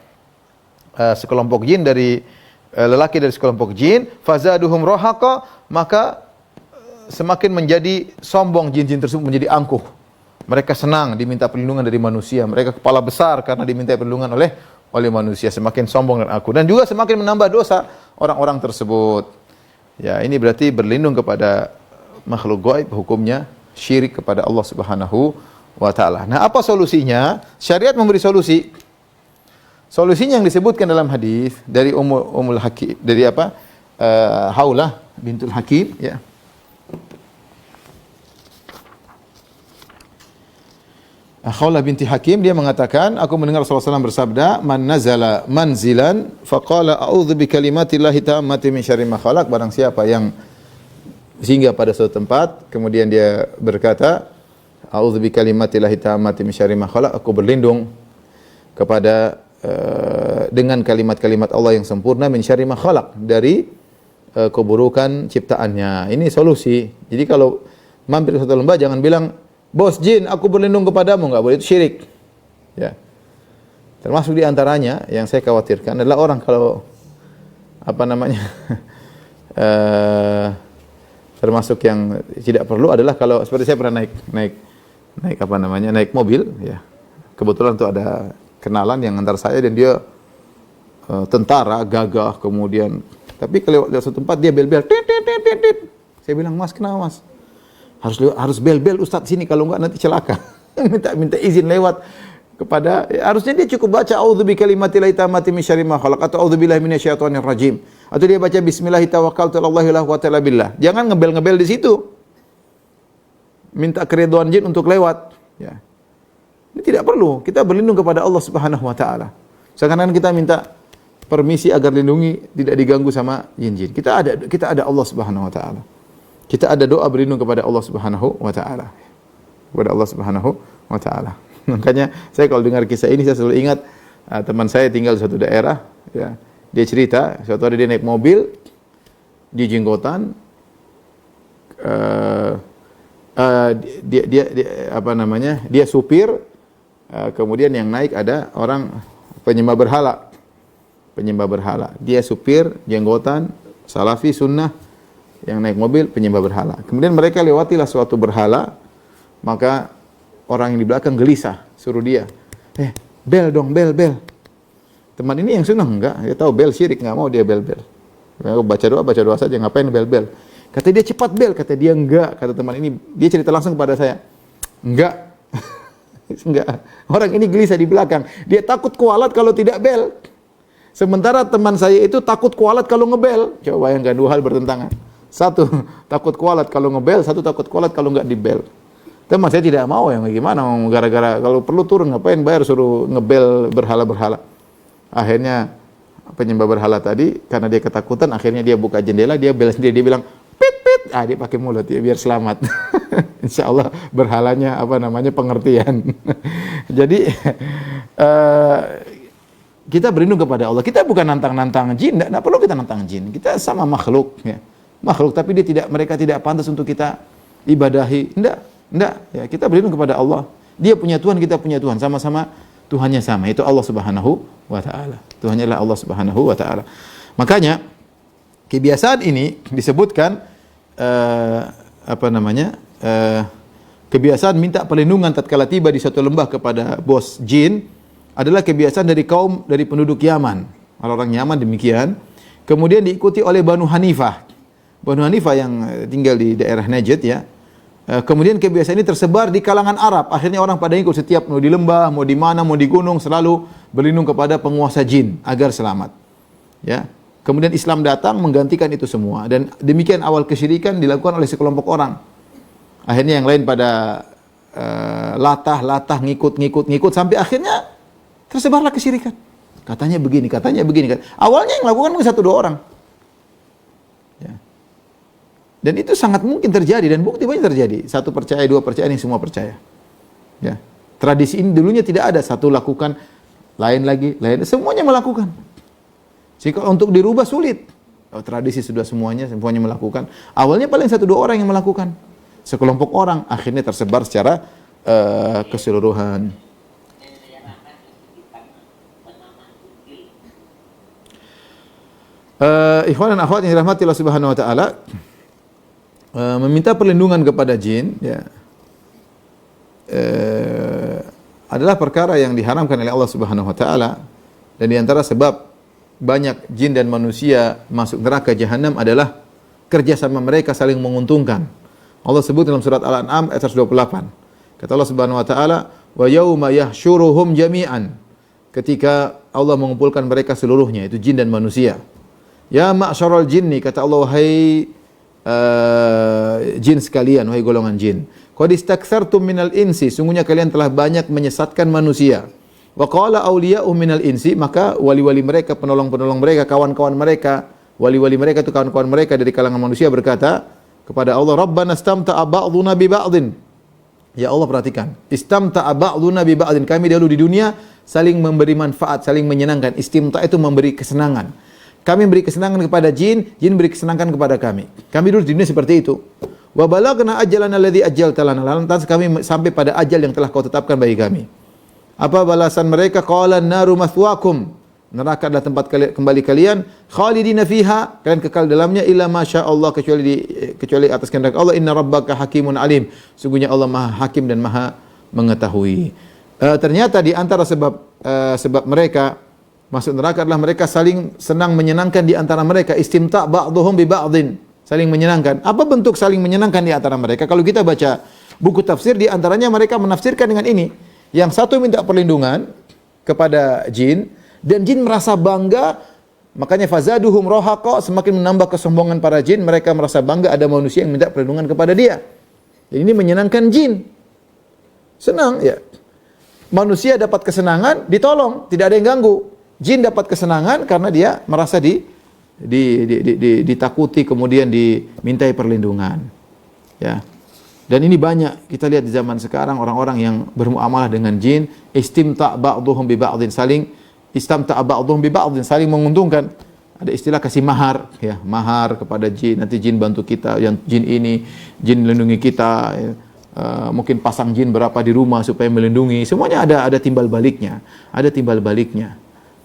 sekelompok jin dari lelaki dari sekelompok jin, fazaduhum rohaqa, maka semakin menjadi sombong jin-jin tersebut, menjadi angkuh. Mereka senang diminta perlindungan dari manusia. Mereka kepala besar karena diminta perlindungan oleh manusia, semakin sombong dan angkuh, dan juga semakin menambah dosa orang-orang tersebut. Ya, ini berarti berlindung kepada makhluk gaib hukumnya syirik kepada Allah Subhanahu wa taala. Nah, apa solusinya? Syariat memberi solusi. Solusinya yang disebutkan dalam hadis dari Ummul Hakim, dari Haulah bintul Hakim, ya. Khawlah binti Hakim, dia mengatakan, aku mendengar Rasulullah SAW bersabda, man nazala manzilan faqala a'udzu bikalimatillahi tammati min syarri ma khalaq. Barang siapa yang singgah pada suatu tempat, kemudian dia berkata, a'udzu bikalimatillahi tammati min syarri ma khalaq, aku berlindung kepada dengan kalimat-kalimat Allah yang sempurna, min syarri ma khalaq, dari keburukan ciptaannya. Ini solusi. Jadi kalau mampir ke suatu lembah, jangan bilang, bos jin, aku berlindung kepadamu, enggak boleh, itu syirik. Ya. Termasuk di antaranya yang saya khawatirkan adalah orang kalau termasuk yang tidak perlu adalah kalau seperti saya pernah naik mobil, ya. Kebetulan tuh ada kenalan yang antar saya dan dia tentara, gagah, kemudian tapi kalau lewat suatu tempat dia bel-bel. Saya bilang, "Mas, kenapa, Mas? Harus bel-bel Ustaz sini, kalau enggak nanti celaka." minta izin lewat kepada, harusnya dia cukup baca a'udzu bikalimatillahi tammati min syarri ma khalaq atau a'udzu billahi minasyaitonir rajim, atau dia baca bismillah tawakkaltu 'alallahi la quwwata illa billah. Jangan ngebel-ngebel di situ. Minta keridhaan jin untuk lewat, ya. Ini tidak perlu. Kita berlindung kepada Allah Subhanahu wa taala. Seakan-akan kita minta permisi agar lindungi tidak diganggu sama jin-jin. Kita ada Allah Subhanahu wa taala. Kita ada doa berlindung kepada Allah Subhanahu wa taala. Kepada Allah Subhanahu wa taala. Makanya saya kalau dengar kisah ini saya selalu ingat teman saya tinggal di suatu daerah, ya. Dia cerita suatu hari dia naik mobil di Jenggotan, dia supir, kemudian yang naik ada orang penyembah berhala. Dia supir Jenggotan, salafi sunnah, yang naik mobil penyembah berhala. Kemudian mereka lewatilah suatu berhala, maka orang yang di belakang gelisah, suruh dia, bel dong, bel. Teman ini yang sunnah enggak, dia tahu bel syirik, enggak mau dia bel. Baca doa saja, ngapain bel. Kata dia cepat bel, kata dia enggak, kata teman ini. Dia cerita langsung kepada saya. Enggak. Enggak. Orang ini gelisah di belakang. Dia takut kualat kalau tidak bel. Sementara teman saya itu takut kualat kalau ngebel. Coba bayangkan, dua hal bertentangan. Satu, takut kualat kalau ngebel, satu takut kualat kalau enggak dibel. Teman saya tidak mau, yang gimana, gara-gara kalau perlu turun ngapain bayar suruh ngebel berhala-berhala. Akhirnya penyembah berhala tadi karena dia ketakutan, akhirnya dia buka jendela, dia bel sendiri, dia bilang pit pit, dia pakai mulut ya biar selamat. Insya Allah berhalanya pengertian. Jadi kita berlindung kepada Allah. Kita bukan nantang-nantang jin, tidak perlu kita nantang jin. Kita sama makhluk, ya. Makhluk, tapi mereka tidak pantas untuk kita ibadahi. Enggak, ya, kita berlindung kepada Allah. Dia punya Tuhan, kita punya Tuhan, sama-sama Tuhannya sama, itu Allah Subhanahu wa taala. Tuhannya adalah Allah Subhanahu wa taala. Makanya kebiasaan ini disebutkan kebiasaan minta perlindungan tatkala tiba di suatu lembah kepada bos jin adalah kebiasaan dari penduduk Yaman. Orang-orang Yaman demikian. Kemudian diikuti oleh Banu Hanifah. Banu Hanifah yang tinggal di daerah Najd, ya. Kemudian kebiasaan ini tersebar di kalangan Arab. Akhirnya orang pada ikut, setiap mau di lembah, mau di mana, mau di gunung, selalu berlindung kepada penguasa jin agar selamat. Ya. Kemudian Islam datang menggantikan itu semua, dan demikian awal kesyirikan dilakukan oleh sekelompok orang. Akhirnya yang lain pada latah ngikut sampai akhirnya tersebarlah kesyirikan. Katanya begini. Awalnya yang melakukan mungkin 1-2 orang. Ya. Dan itu sangat mungkin terjadi, dan bukti banyak terjadi. 1 percaya, 2 percaya, ini semua percaya. Ya. Tradisi ini dulunya tidak ada, satu lakukan, lain lagi, semuanya melakukan. Jika untuk dirubah sulit. Tradisi sudah semuanya melakukan. Awalnya paling 1-2 orang yang melakukan. Sekelompok orang, akhirnya tersebar secara keseluruhan. Ikhwan dan akhwat yang dirahmati Allah Subhanahu wa taala, meminta perlindungan kepada jin, ya, adalah perkara yang diharamkan oleh Allah Subhanahu wa taala, dan di antara sebab banyak jin dan manusia masuk neraka jahanam adalah kerjasama mereka saling menguntungkan. Allah sebut dalam surat Al-An'am ayat 128. Kata Allah Subhanahu wa taala, "Wa yauma yahsyuruhum jami'an." Ketika Allah mengumpulkan mereka seluruhnya, itu jin dan manusia. Ya ma'syaral jinni, kata Allah, wahai jin sekalian, wahai golongan jin. Qad istakthartum minal insi, sungguhnya kalian telah banyak menyesatkan manusia. Wa qala awliya'u minal insi, maka wali-wali mereka, penolong-penolong mereka, kawan-kawan mereka, wali-wali mereka itu kawan-kawan mereka dari kalangan manusia berkata kepada Allah, Rabbana istamta'a ba'duna bi ba'din. Ya Allah, perhatikan, istamta'a ba'duna bi ba'din, kami dahulu di dunia saling memberi manfaat, saling menyenangkan. Istimta' itu memberi kesenangan. Kami beri kesenangan kepada jin, jin beri kesenangan kepada kami. Kami dulu di dunia seperti itu. Wa balagna ajalana alladzi ajjalta lana, lantas kami sampai pada ajal yang telah kau tetapkan bagi kami. Apa balasan mereka? Qala an-naru mathwaakum, neraka adalah tempat kembali kalian, khalidina fiha, kalian kekal dalamnya, illa masya Allah, kecuali atas kehendak Allah. Inna rabbaka hakimun alim, sungguhnya Allah maha hakim dan maha mengetahui. Ternyata di antara sebab mereka masuk neraka adalah mereka saling senang menyenangkan di antara mereka. Istimta' ba'dhum bi ba'dhin, saling menyenangkan. Apa bentuk saling menyenangkan di antara mereka? Kalau kita baca buku tafsir, di antaranya mereka menafsirkan dengan ini. Yang satu minta perlindungan kepada jin, dan jin merasa bangga, makanya fazaduhum rahaqa, semakin menambah kesombongan para jin, mereka merasa bangga ada manusia yang minta perlindungan kepada dia. Jadi ini menyenangkan jin. Senang, ya. Manusia dapat kesenangan, ditolong, tidak ada yang ganggu. Jin dapat kesenangan karena dia merasa ditakuti, kemudian dimintai perlindungan. Ya. Dan ini banyak kita lihat di zaman sekarang, orang-orang yang bermuamalah dengan jin, istimta' ba'dhum bi ba'dhin, saling istamta' ba'dhum bi ba'dhin, saling menguntungkan. Ada istilah kasih mahar, ya, mahar kepada jin, nanti jin bantu kita, yang jin ini, jin melindungi kita, ya. Mungkin pasang jin berapa di rumah supaya melindungi. Semuanya ada timbal baliknya,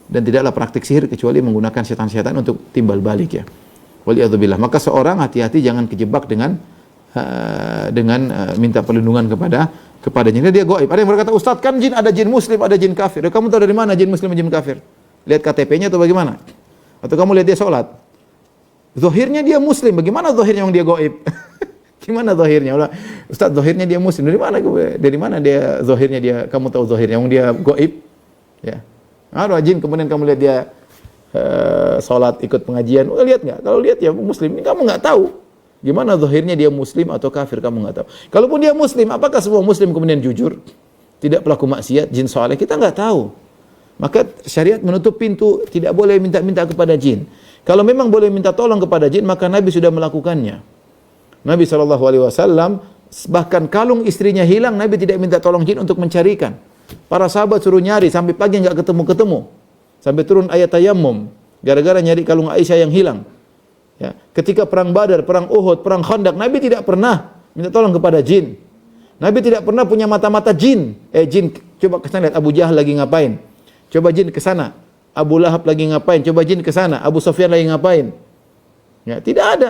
Dan tidaklah praktik sihir kecuali menggunakan setan-setan untuk timbal balik, ya. Waliyadzubillah. Maka seorang hati-hati jangan kejebak dengan minta perlindungan kepadanya. Dia gaib. Ada yang berkata, Ustaz, kan jin ada jin muslim, ada jin kafir. Kamu tahu dari mana jin muslim dan jin kafir? Lihat KTP-nya atau bagaimana? Atau kamu lihat dia sholat? Zahirnya dia muslim, bagaimana zahirnya yang dia gaib? Gimana zahirnya? Ustaz, zahirnya dia muslim. Dari mana dia zahirnya dia, kamu tahu zahirnya yang dia gaib? Ya. Ada jin kemudian kamu lihat dia salat, ikut pengajian. Lihat enggak? Kalau lihat ya muslim, ini kamu enggak tahu. Gimana zahirnya dia muslim atau kafir, kamu enggak tahu. Kalaupun dia muslim, apakah semua muslim kemudian jujur? Tidak pelaku maksiat, jin saleh, kita enggak tahu. Maka syariat menutup pintu, tidak boleh minta-minta kepada jin. Kalau memang boleh minta tolong kepada jin, maka Nabi sudah melakukannya. Nabi SAW, bahkan kalung istrinya hilang, Nabi tidak minta tolong jin untuk mencarikan. Para sahabat suruh nyari, sampai pagi enggak ketemu-ketemu. Sampai turun ayat tayammum, gara-gara nyari kalung Aisyah yang hilang. Ya. Ketika perang Badar, perang Uhud, perang Khandaq, Nabi tidak pernah minta tolong kepada jin. Nabi tidak pernah punya mata-mata jin. Jin, coba kesana lihat Abu Jahal lagi ngapain. Coba jin ke sana. Abu Lahab lagi ngapain? Coba jin ke sana. Abu Sufyan lagi ngapain? Ya, tidak ada.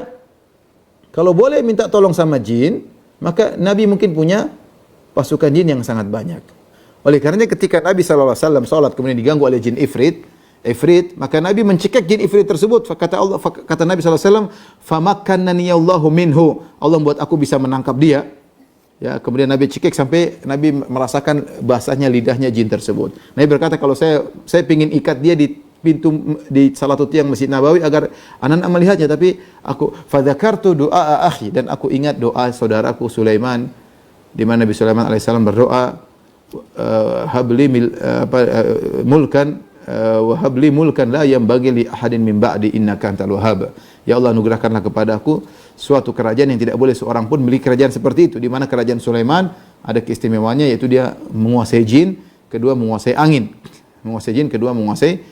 Kalau boleh minta tolong sama jin, maka Nabi mungkin punya pasukan jin yang sangat banyak. Oleh karenanya ketika Nabi SAW salat kemudian diganggu oleh jin ifrit, maka Nabi mencekik jin ifrit tersebut. Kata Nabi SAW, "Famakkannani Allahu minhu." Allah membuat aku bisa menangkap dia. Ya, kemudian Nabi cekik sampai Nabi merasakan basahnya lidahnya jin tersebut. Nabi berkata, kalau saya ingin ikat dia di pintu di salah satu tiang Masjid Nabawi agar anak-anak melihatnya, tapi aku fadzakartu doa akhi, dan aku ingat doa saudaraku Sulaiman, di mana Nabi Sulaiman alaihissalam berdoa, habli mulkan la yanbaghi li ahadin min ba'di innaka antal wahhab. Ya Allah, anugerahkanlah kepadaku suatu kerajaan yang tidak boleh seorang pun memiliki kerajaan seperti itu, di mana kerajaan Sulaiman ada keistimewaannya, yaitu dia menguasai jin, kedua menguasai angin. Menguasai jin, kedua menguasai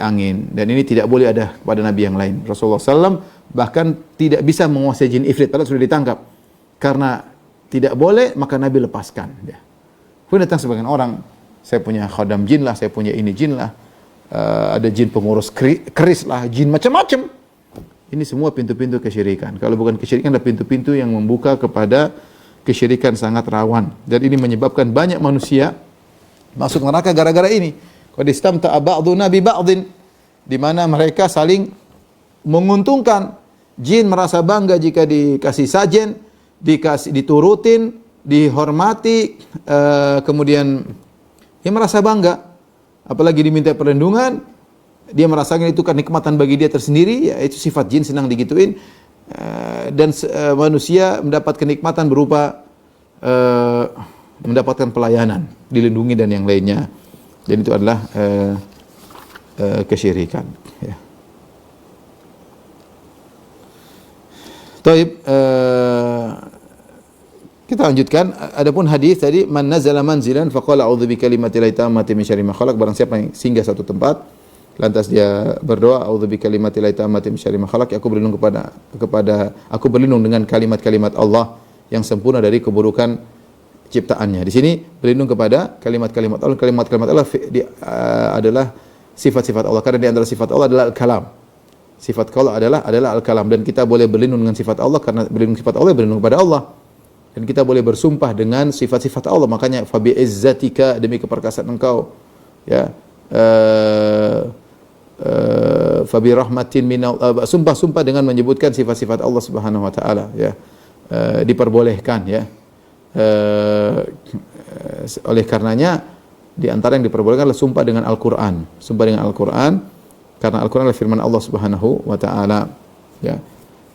angin. Dan ini tidak boleh ada pada nabi yang lain. Rasulullah SAW bahkan tidak bisa menguasai jin ifrit, padahal sudah ditangkap. Karena tidak boleh, maka Nabi lepaskan. Kemudian datang sebagian orang, saya punya khodam jin lah, saya punya ini jin lah, ada jin pengurus keris lah, jin macam-macam. Ini semua pintu-pintu kesyirikan. Kalau bukan kesyirikan, ada pintu-pintu yang membuka kepada kesyirikan sangat rawan. Dan ini menyebabkan banyak manusia masuk neraka gara-gara ini. Qad istamta'a ba'duna bi ba'din, di mana mereka saling menguntungkan. Jin merasa bangga jika dikasih sajen, diturutin, dihormati, kemudian dia merasa bangga. Apalagi diminta perlindungan, dia merasakan itu kenikmatan bagi dia tersendiri, yaitu sifat jin, senang digituin. Dan manusia mendapat kenikmatan berupa mendapatkan pelayanan, dilindungi dan yang lainnya. Dan itu adalah kesyirikan. Ya. Taib, kita lanjutkan. Adapun hadis tadi, man nazala manzilan faqala a'udzu bikalimatillahi tammati min syarri ma khalaq, barang siapa yang singgah satu tempat lantas dia berdoa, a'udzu bikalimatillahi tammati min syarri ma khalaq, aku berlindung aku berlindung dengan kalimat-kalimat Allah yang sempurna dari keburukan ciptaannya. Di sini berlindung kepada kalimat-kalimat Allah. Kalimat-kalimat Allah adalah sifat-sifat Allah, karena di antara sifat Allah adalah al-kalam. Sifat Allah adalah al-kalam, dan kita boleh berlindung dengan sifat Allah, karena berlindung sifat Allah berlindung kepada Allah. Dan kita boleh bersumpah dengan sifat-sifat Allah. Makanya fa bi izzatika, demi keperkasaan engkau, ya, fa bi rahmatin minal, sumpah-sumpah dengan menyebutkan sifat-sifat Allah Subhanahu wa taala, ya. Diperbolehkan, ya. Oleh karenanya di antara yang diperbolehkan adalah sumpah dengan Al-Qur'an. Sumpah dengan Al-Qur'an, karena Al-Qur'an adalah firman Allah Subhanahu wa taala, ya.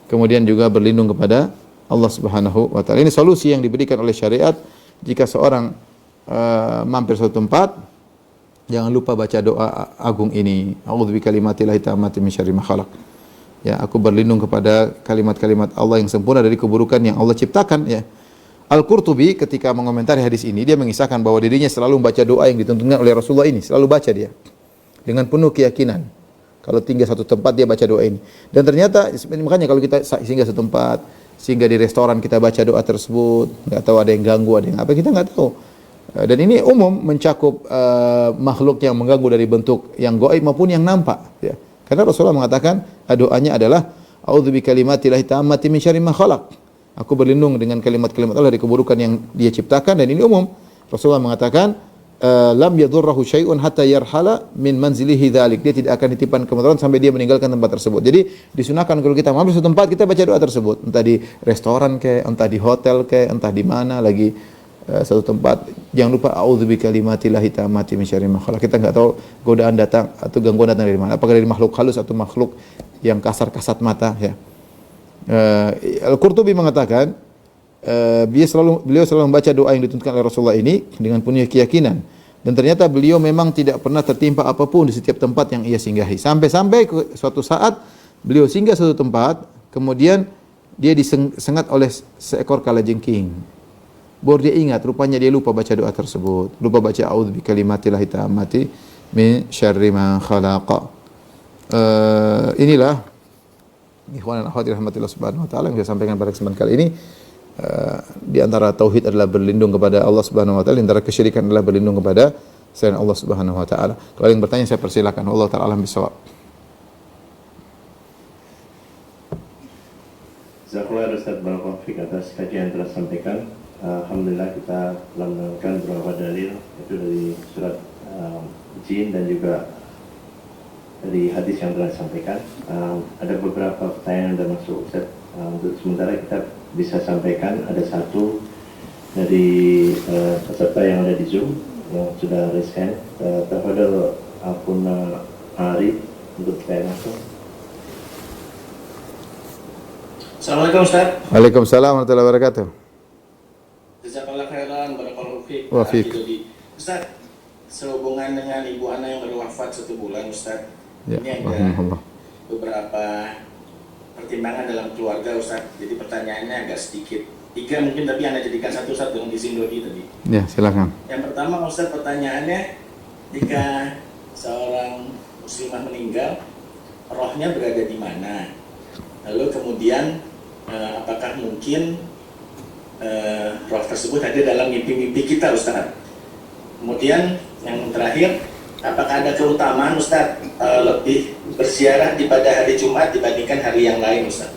Kemudian juga berlindung kepada Allah Subhanahu wa taala. Ini solusi yang diberikan oleh syariat jika seorang mampir suatu tempat, jangan lupa baca doa agung ini. A'udzu bikalimatillahi tammati min syarri ma khalaq. Ya, aku berlindung kepada kalimat-kalimat Allah yang sempurna dari keburukan yang Allah ciptakan, ya. Al-Qurtubi ketika mengomentari hadis ini, dia mengisahkan bahwa dirinya selalu membaca doa yang dituntunkan oleh Rasulullah ini, selalu baca dia dengan penuh keyakinan. Kalau tinggal satu tempat dia baca doa ini. Dan ternyata makanya kalau kita singgah satu tempat, sehingga di restoran kita baca doa tersebut, nggak tahu ada yang ganggu, ada yang apa, kita nggak tahu. Dan ini umum mencakup makhluk yang mengganggu dari bentuk yang gaib maupun yang nampak, ya. Karena Rasulullah mengatakan doanya adalah a'udzu bikalimatillahi tammati min syarri ma khalaq. Aku berlindung dengan kalimat-kalimat Allah dari keburukan yang Dia ciptakan, dan ini umum. Rasulullah mengatakan lam yadurruhu syai'un hatta yarhala min manzilihi dzalik. Dia tidak akan ditipan kemudaran sampai dia meninggalkan tempat tersebut. Jadi disunahkan kalau kita mampir suatu tempat kita baca doa tersebut, entah di restoran kayak, entah di hotel kayak, entah di mana lagi satu tempat. Jangan lupa a'udzubika kalimatillahi tammati min syarri ma khalaq. Kita enggak tahu godaan datang atau gangguan datang dari mana. Apakah dari makhluk halus atau makhluk yang kasar kasat mata ya. Al-Qurtubi mengatakan beliau selalu membaca doa yang dituntunkan oleh Rasulullah ini dengan punya keyakinan, dan ternyata beliau memang tidak pernah tertimpa apapun di setiap tempat yang ia singgahi, sampai suatu saat beliau singgah suatu tempat, kemudian dia disengat oleh seekor kalajengking. Baru dia ingat, rupanya dia lupa baca doa tersebut, lupa baca a'udzu bikalimatillahi tammati min syarri ma khalaq. Inilah ikhwan dan akhwat rahmatillah subhanahu wa taala yang saya sampaikan pada kesempatan kali ini. Di antara tauhid adalah berlindung kepada Allah Subhanahu wa taala, di antara kesyirikan adalah berlindung kepada selain Allah Subhanahu wa taala. Kalau yang bertanya saya persilakan. Allah taala alam bisawab. Jazakallah Ustaz Barakallahu Fik atas kajian yang telah sampaikan. Alhamdulillah kita telah menemukan beberapa dalil itu dari surat Jin dan juga dari hadis yang telah disampaikan. Ada beberapa pertanyaan yang sudah masuk Ustaz. Untuk sementara kita bisa sampaikan ada satu dari peserta yang ada di Zoom yang sudah raise hand. Tafadhal akun Arif untuk saya langsung. Assalamualaikum Ustaz. Waalaikumsalam warahmatullahi wabarakatuh. Jazakallah khairan, barakallahu fiik. Wa fiik. Ustaz, sehubungan dengan ibu anak yang baru wafat 1 bulan Ustaz. Ya, Ini alhamdulillah. ada beberapa pertimbangan dalam keluarga Ustaz. Jadi pertanyaannya agak sedikit 3 mungkin, tapi Anda jadikan satu-satu dengan izin Dodi tadi. Ya, silakan. Yang pertama Ustaz, pertanyaannya, jika seorang muslimah meninggal, rohnya berada di mana? Lalu kemudian apakah mungkin roh tersebut ada dalam mimpi-mimpi kita Ustaz? Kemudian yang terakhir, apakah ada keutamaan Ustaz lebih berziarah di pada hari Jumat dibandingkan hari yang lain Ustaz?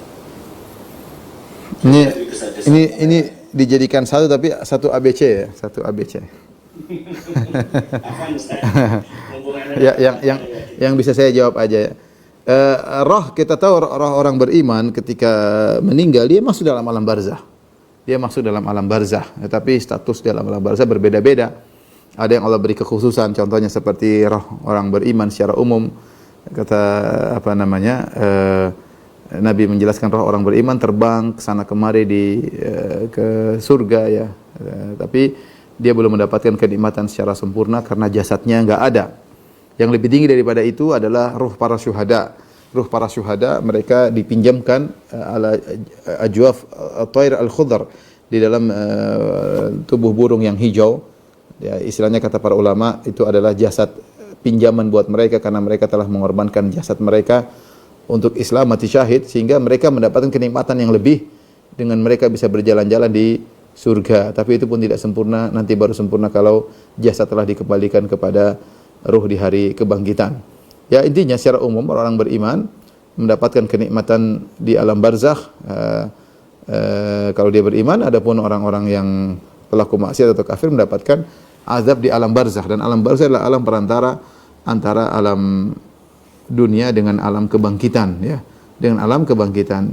Ini dijadikan satu tapi satu ABC ya, satu ABC. Apa Ustaz? Ya, yang bisa saya jawab aja ya. Roh, kita tahu roh orang beriman ketika meninggal dia masuk dalam alam barzah. Dia masuk dalam alam barzah, tetapi status dalam alam barzah berbeda-beda. Ada yang Allah beri kekhususan, contohnya seperti roh orang beriman secara umum. Kata Nabi menjelaskan roh orang beriman terbang ke sana kemari ke surga ya. Tapi dia belum mendapatkan kenikmatan secara sempurna karena jasadnya enggak ada. Yang lebih tinggi daripada itu adalah ruh para syuhada. Ruh para syuhada mereka dipinjamkan ala ajwaf at-tayr al-khudar, di dalam tubuh burung yang hijau. Ya, istilahnya kata para ulama itu adalah jasad pinjaman buat mereka karena mereka telah mengorbankan jasad mereka untuk Islam, mati syahid, sehingga mereka mendapatkan kenikmatan yang lebih dengan mereka bisa berjalan-jalan di surga. Tapi itu pun tidak sempurna, nanti baru sempurna kalau jasad telah dikembalikan kepada ruh di hari kebangkitan. Ya, intinya secara umum orang beriman mendapatkan kenikmatan di alam barzakh kalau dia beriman. Adapun orang-orang yang pelaku maksiat atau kafir mendapatkan azab di alam barzakh, dan alam barzakh adalah alam perantara antara alam dunia dengan alam kebangkitan ya. Dengan alam kebangkitan.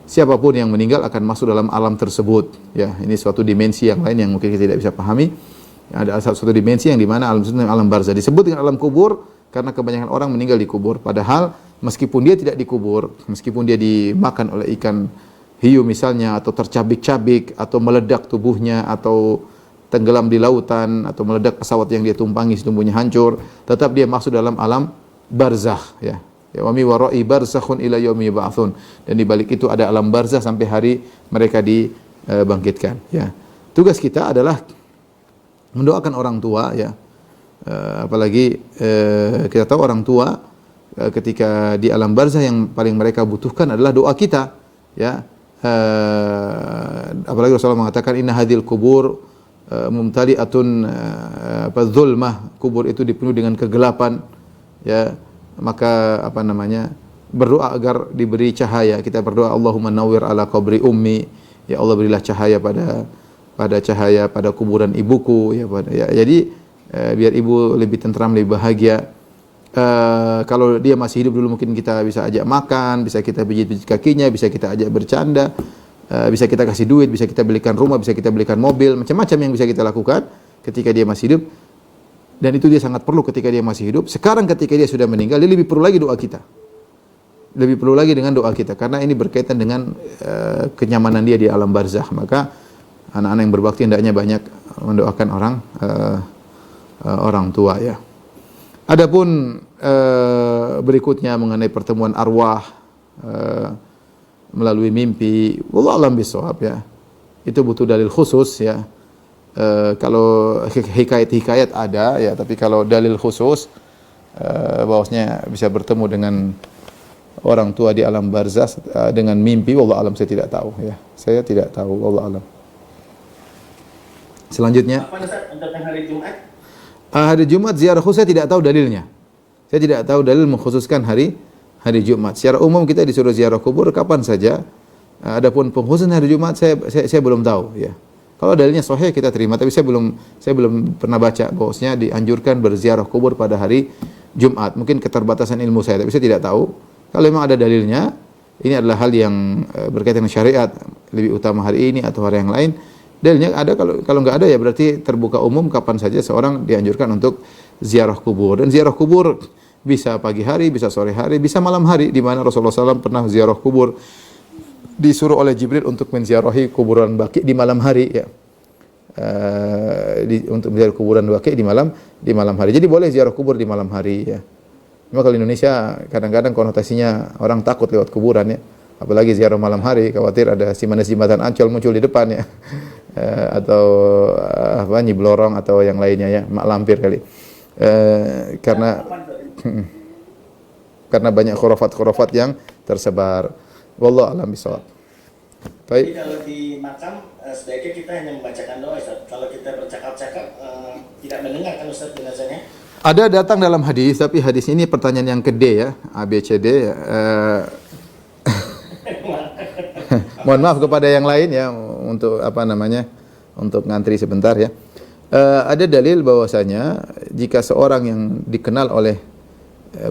Siapapun yang meninggal akan masuk dalam alam tersebut ya. Ini suatu dimensi yang lain yang mungkin kita tidak bisa pahami. Ada suatu dimensi yang di mana alam barzah disebut dengan alam kubur karena kebanyakan orang meninggal di kubur, padahal meskipun dia tidak dikubur, meskipun dia dimakan oleh ikan hiu misalnya, atau tercabik-cabik, atau meledak tubuhnya, atau tenggelam di lautan, atau meledak pesawat yang dia tumpangi tubuhnya hancur, tetap dia masuk dalam alam barzakh ya. Ya, wa mi wara'i barzakhun ila yaumi yub'atsun. Dan di balik itu ada alam barzakh sampai hari mereka dibangkitkan ya. Tugas kita adalah mendoakan orang tua ya. Apalagi kita tahu orang tua ketika di alam barzakh yang paling mereka butuhkan adalah doa kita ya. Apalagi Rasulullah mengatakan inna hadhil kubur mumtali'atun zulmah, kubur itu dipenuhi dengan kegelapan ya. Maka berdoa agar diberi cahaya. Kita berdoa Allahumma nawwir ala qabri ummi, ya Allah berilah cahaya pada pada cahaya pada kuburan ibuku ya, jadi biar ibu lebih tentram, lebih bahagia. Kalau dia masih hidup dulu mungkin kita bisa ajak makan, bisa kita pijit-pijit kakinya, bisa kita ajak bercanda, bisa kita kasih duit, bisa kita belikan rumah, bisa kita belikan mobil, macam-macam yang bisa kita lakukan ketika dia masih hidup. Dan itu dia sangat perlu ketika dia masih hidup. Sekarang ketika dia sudah meninggal, dia lebih perlu lagi doa kita. Lebih perlu lagi dengan doa kita, karena ini berkaitan dengan kenyamanan dia di alam barzakh. Maka anak-anak yang berbakti hendaknya banyak mendoakan orang tua ya. Adapun berikutnya mengenai pertemuan arwah melalui mimpi, wallahu a'lam bishawab ya. Itu butuh dalil khusus ya. Kalau hikayat-hikayat ada ya, tapi kalau dalil khusus bahwasanya bisa bertemu dengan orang tua di alam barzakh dengan mimpi, wallahu a'lam, saya tidak tahu ya. Saya tidak tahu, wallahu a'lam. Selanjutnya, Apa Ustaz untuk hari Jumat? hari Jumat ziarah khusus saya tidak tahu dalilnya. Saya tidak tahu dalil mengkhususkan hari Jumat. Secara umum kita disuruh ziarah kubur kapan saja. Adapun pengkhususan hari Jumat saya belum tahu ya. Kalau dalilnya sahih kita terima, tapi saya belum pernah baca bahwasanya dianjurkan berziarah kubur pada hari Jumat. Mungkin keterbatasan ilmu saya, tapi saya tidak tahu. Kalau memang ada dalilnya, ini adalah hal yang berkaitan dengan syariat, lebih utama hari ini atau hari yang lain. Dalilnya ada, kalau nggak ada ya berarti terbuka umum kapan saja seorang dianjurkan untuk ziarah kubur. Dan ziarah kubur bisa pagi hari, bisa sore hari, bisa malam hari, di mana Rasulullah SAW pernah ziarah kubur, disuruh oleh Jibril untuk menziarahi kuburan Baqi di malam hari ya. Untuk menziarahi kuburan Baqi di malam hari. Jadi boleh ziarah kubur di malam hari ya. Memang kalau Indonesia kadang-kadang konotasinya orang takut lewat kuburan ya. Apalagi ziarah malam hari, khawatir ada si manis jembatan Ancol muncul di depan ya. Atau Nyi Blorong atau yang lainnya ya, mak lampir kali. Karena banyak khurafat-khurafat yang tersebar. Wallahu a'lam bishawab. Jadi Baik. kalau di makam sebaiknya kita hanya membacakan doa Ustaz. Kalau kita bercakap-cakap tidak mendengar kan Ustaz jenazahnya? Ada datang dalam hadis, tapi hadis ini pertanyaan yang kedai ya, A B C D. Mohon maaf kepada yang lain ya untuk untuk ngantri sebentar ya. Ada dalil bahwasanya jika seorang yang dikenal oleh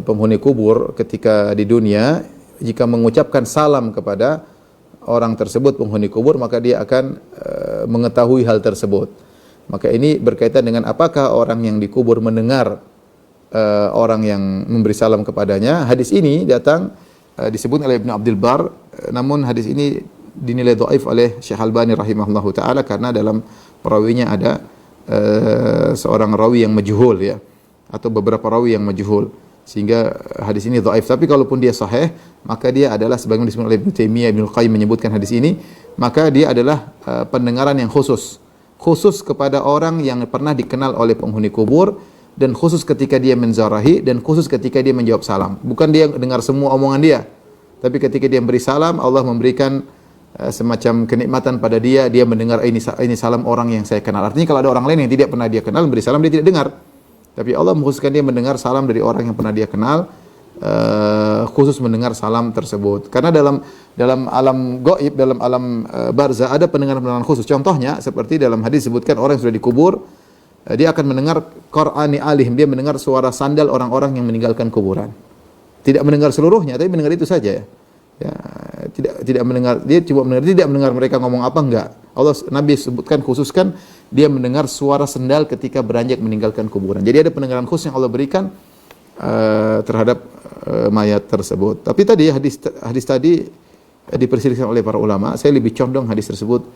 penghuni kubur ketika di dunia, jika mengucapkan salam kepada orang tersebut penghuni kubur, maka dia akan mengetahui hal tersebut. Maka ini berkaitan dengan apakah orang yang dikubur mendengar orang yang memberi salam kepadanya. Hadis ini datang disebut oleh Ibnu Abdul Bar, namun hadis ini dinilai dhaif oleh Syekh Albani rahimahullahu taala karena dalam perawinya ada seorang rawi yang majhul ya, atau beberapa rawi yang majhul, sehingga hadis ini dhaif. Tapi kalaupun dia sahih, maka dia adalah sebagaimana disebut oleh Ibnu Taimiyah, Ibnu Qayyim menyebutkan hadis ini, maka dia adalah pendengaran yang khusus kepada orang yang pernah dikenal oleh penghuni kubur, dan khusus ketika dia menzarahi, dan khusus ketika dia menjawab salam. Bukan dia dengar semua omongan dia, tapi ketika dia memberi salam, Allah memberikan semacam kenikmatan pada dia, dia mendengar ini salam orang yang saya kenal. Artinya kalau ada orang lain yang tidak pernah dia kenal memberi salam, dia tidak dengar. Tapi Allah mengkhususkan dia mendengar salam dari orang yang pernah dia kenal, khusus mendengar salam tersebut. Karena dalam alam gaib, dalam alam barzah ada pendengaran khusus. Contohnya seperti dalam hadis disebutkan orang yang sudah dikubur, dia akan mendengar Qur'ani alihim, dia mendengar suara sandal orang-orang yang meninggalkan kuburan. Tidak mendengar seluruhnya, tapi mendengar itu saja ya. Ya, tidak mendengar, dia coba mendengar, tidak mendengar mereka ngomong apa, enggak. Allah, Nabi sebutkan khususkan dia mendengar suara sendal ketika beranjak meninggalkan kuburan. Jadi ada pendengaran khusus yang Allah berikan terhadap mayat tersebut. Tapi tadi hadis tadi diperselisihkan oleh para ulama. Saya lebih condong hadis tersebut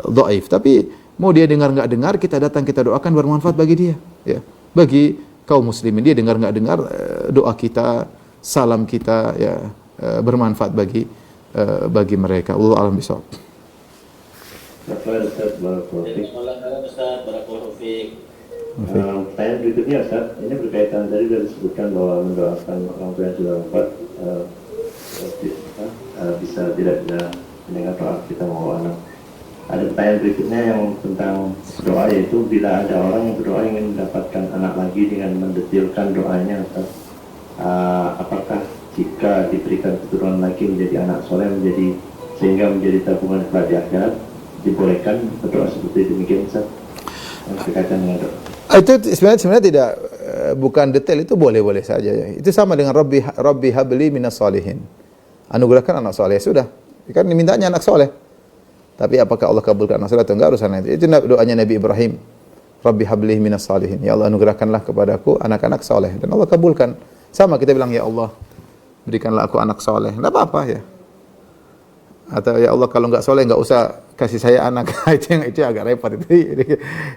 dhaif. Tapi mau dia dengar enggak dengar, kita datang kita doakan bermanfaat bagi dia. Ya, bagi kaum muslimin, dia dengar enggak dengar, doa kita, salam kita ya bermanfaat bagi mereka. Wallahu a'lam bishawab. Pertanyaan berikutnya Ustaz, ini berkaitan tadi sudah disebutkan bahwa mendoakan orang tua yang sudah wafat bisa tidak mendengar doa kita mau anak. Ada pertanyaan berikutnya yang tentang doa, yaitu bila ada orang yang berdoa ingin mendapatkan anak lagi dengan mendetilkan doanya Ustaz, apakah jika diberikan keturunan lagi menjadi anak soleh sehingga menjadi tabungan kelak di akhirat, dibolehkan berdoa seperti demikian Ustaz yang berkaitan dengan doa. Itu sebenarnya tidak bukan detail, itu boleh-boleh saja ya. Itu sama dengan Rabbi habli minas solihin. Anugerahkan anak soleh, sudah. Kan dimintanya anak soleh. Tapi apakah Allah kabulkan anak soleh atau enggak urusan itu. Itu doanya Nabi Ibrahim. Rabbi habli minas solihin. Ya Allah anugerahkanlah kepadaku anak-anak soleh, dan Allah kabulkan. Sama kita bilang ya Allah berikanlah aku anak soleh. Enggak apa-apa ya. Atau ya Allah kalau enggak soleh enggak usah kasih saya anak. itu agak repot itu.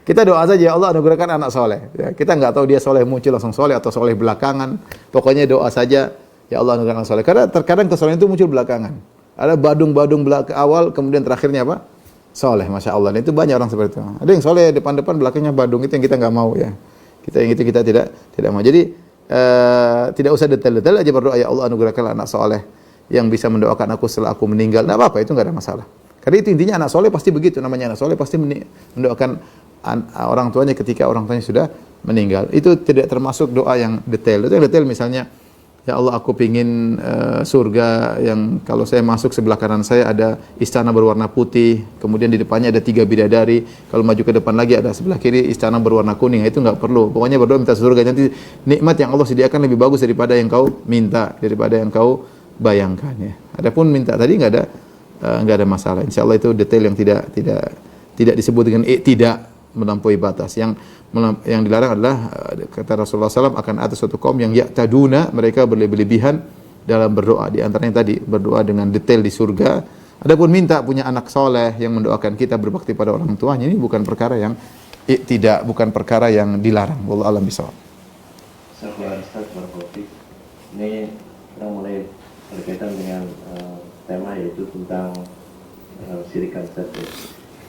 Kita doa saja ya Allah anugerahkan anak soleh. Ya, kita enggak tahu dia soleh muncul langsung soleh atau soleh belakangan. Pokoknya doa saja ya Allah anugerahkan anak soleh. Karena terkadang kesolehan itu muncul belakangan. Ada badung-badung awal kemudian terakhirnya apa? Soleh, masya Allah. Dan itu banyak orang seperti itu. Ada yang soleh depan-depan belakangnya badung, itu yang kita enggak mau ya. Yang itu kita tidak mau. Jadi tidak usah detail-detail aja berdoa ya Allah anugerahkan anak soleh yang bisa mendoakan aku setelah aku meninggal. Tidak apa-apa, itu enggak ada masalah. Karena itu intinya anak soleh pasti begitu, namanya anak soleh pasti mendoakan orang tuanya ketika orang tuanya sudah meninggal. Itu tidak termasuk doa yang detail. Itu yang detail misalnya, ya Allah aku pingin surga yang kalau saya masuk sebelah kanan saya ada istana berwarna putih, kemudian di depannya ada 3 bidadari, kalau maju ke depan lagi ada sebelah kiri istana berwarna kuning. Itu enggak perlu. Pokoknya berdoa minta surga, nanti nikmat yang Allah sediakan lebih bagus daripada yang kau minta, daripada yang kau bayangkan ya. Adapun minta tadi enggak ada masalah. Insyaallah itu detail yang tidak disebut dengan tidak melampaui batas. Yang dilarang adalah kata Rasulullah SAW akan ada suatu kaum yang ya'taduna, mereka berlebihan dalam berdoa. Di antaranya tadi berdoa dengan detail di surga. Adapun minta punya anak soleh yang mendoakan kita berbakti pada orang tuanya, ini bukan perkara yang bukan perkara yang dilarang. Wallahu a'lam bishawab. Ustaz Barkoti, ini kita mulai berkaitan dengan tema yaitu tentang syirikan Ustaz.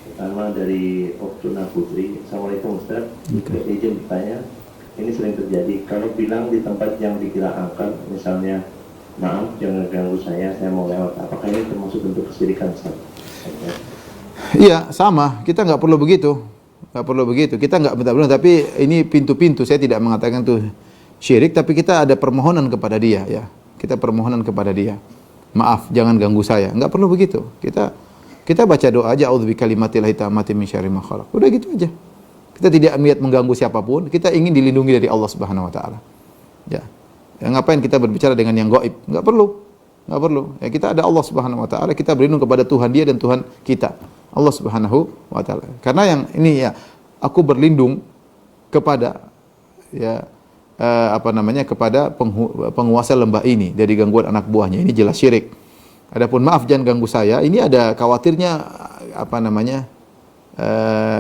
Pertama dari Oktuna Putri. Assalamualaikum Ustaz. Izin bertanya, ini sering terjadi kalau bilang di tempat yang dikira angkat, misalnya maaf jangan ganggu saya mau lewat, apakah ini termasuk bentuk kesyirikan Ustaz? Iya sama, kita nggak perlu begitu. Kita nggak minta, tapi ini pintu-pintu. Saya tidak mengatakan itu syirik, tapi kita ada permohonan kepada dia ya. Kita permohonan kepada dia. Maaf, jangan ganggu saya. Enggak perlu begitu. Kita baca doa aja, a'udzu bikalimatillahi tammati min syarri ma khalaq. Udah gitu aja. Kita tidak niat mengganggu siapapun, kita ingin dilindungi dari Allah Subhanahu wa taala. Ya. Ngapain kita berbicara dengan yang gaib? Enggak perlu. Ya, kita ada Allah Subhanahu wa taala, kita berlindung kepada Tuhan dia dan Tuhan kita. Allah Subhanahu wa taala. Karena yang ini ya, aku berlindung kepada ya kepada penguasa lembah ini dari gangguan anak buahnya. Ini jelas syirik. Adapun maaf jangan ganggu saya, ini ada khawatirnya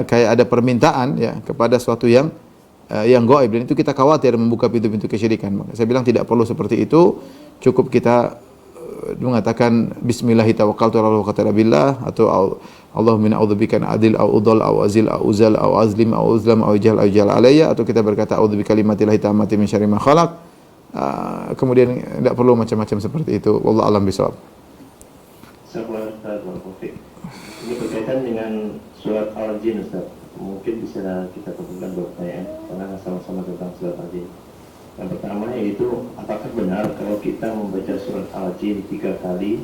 kayak ada permintaan ya kepada suatu yang gaib, dan itu kita khawatir membuka pintu-pintu kesyirikan. Maka saya bilang tidak perlu seperti itu. Cukup kita mengatakan bismillahi tawakkaltu 'ala Allahi billah, atau Allahumma a'udzubika an adil au udhal au azil au uzal au azlim au uzlam au jahal alayya, atau kita berkata a'udzubika kalimatillahi tammati min syarri ma khalaq. Kemudian tidak perlu macam-macam seperti itu. Wallahu a'lam bishawab. Ini berkaitan dengan surat Al-Jin Ustaz. Mungkin bisa kita temukan dua pertanyaan karena sama-sama tentang surat Al-Jin. Yang pertama yaitu, apakah benar kalau kita membaca surat Al-Jin 3 kali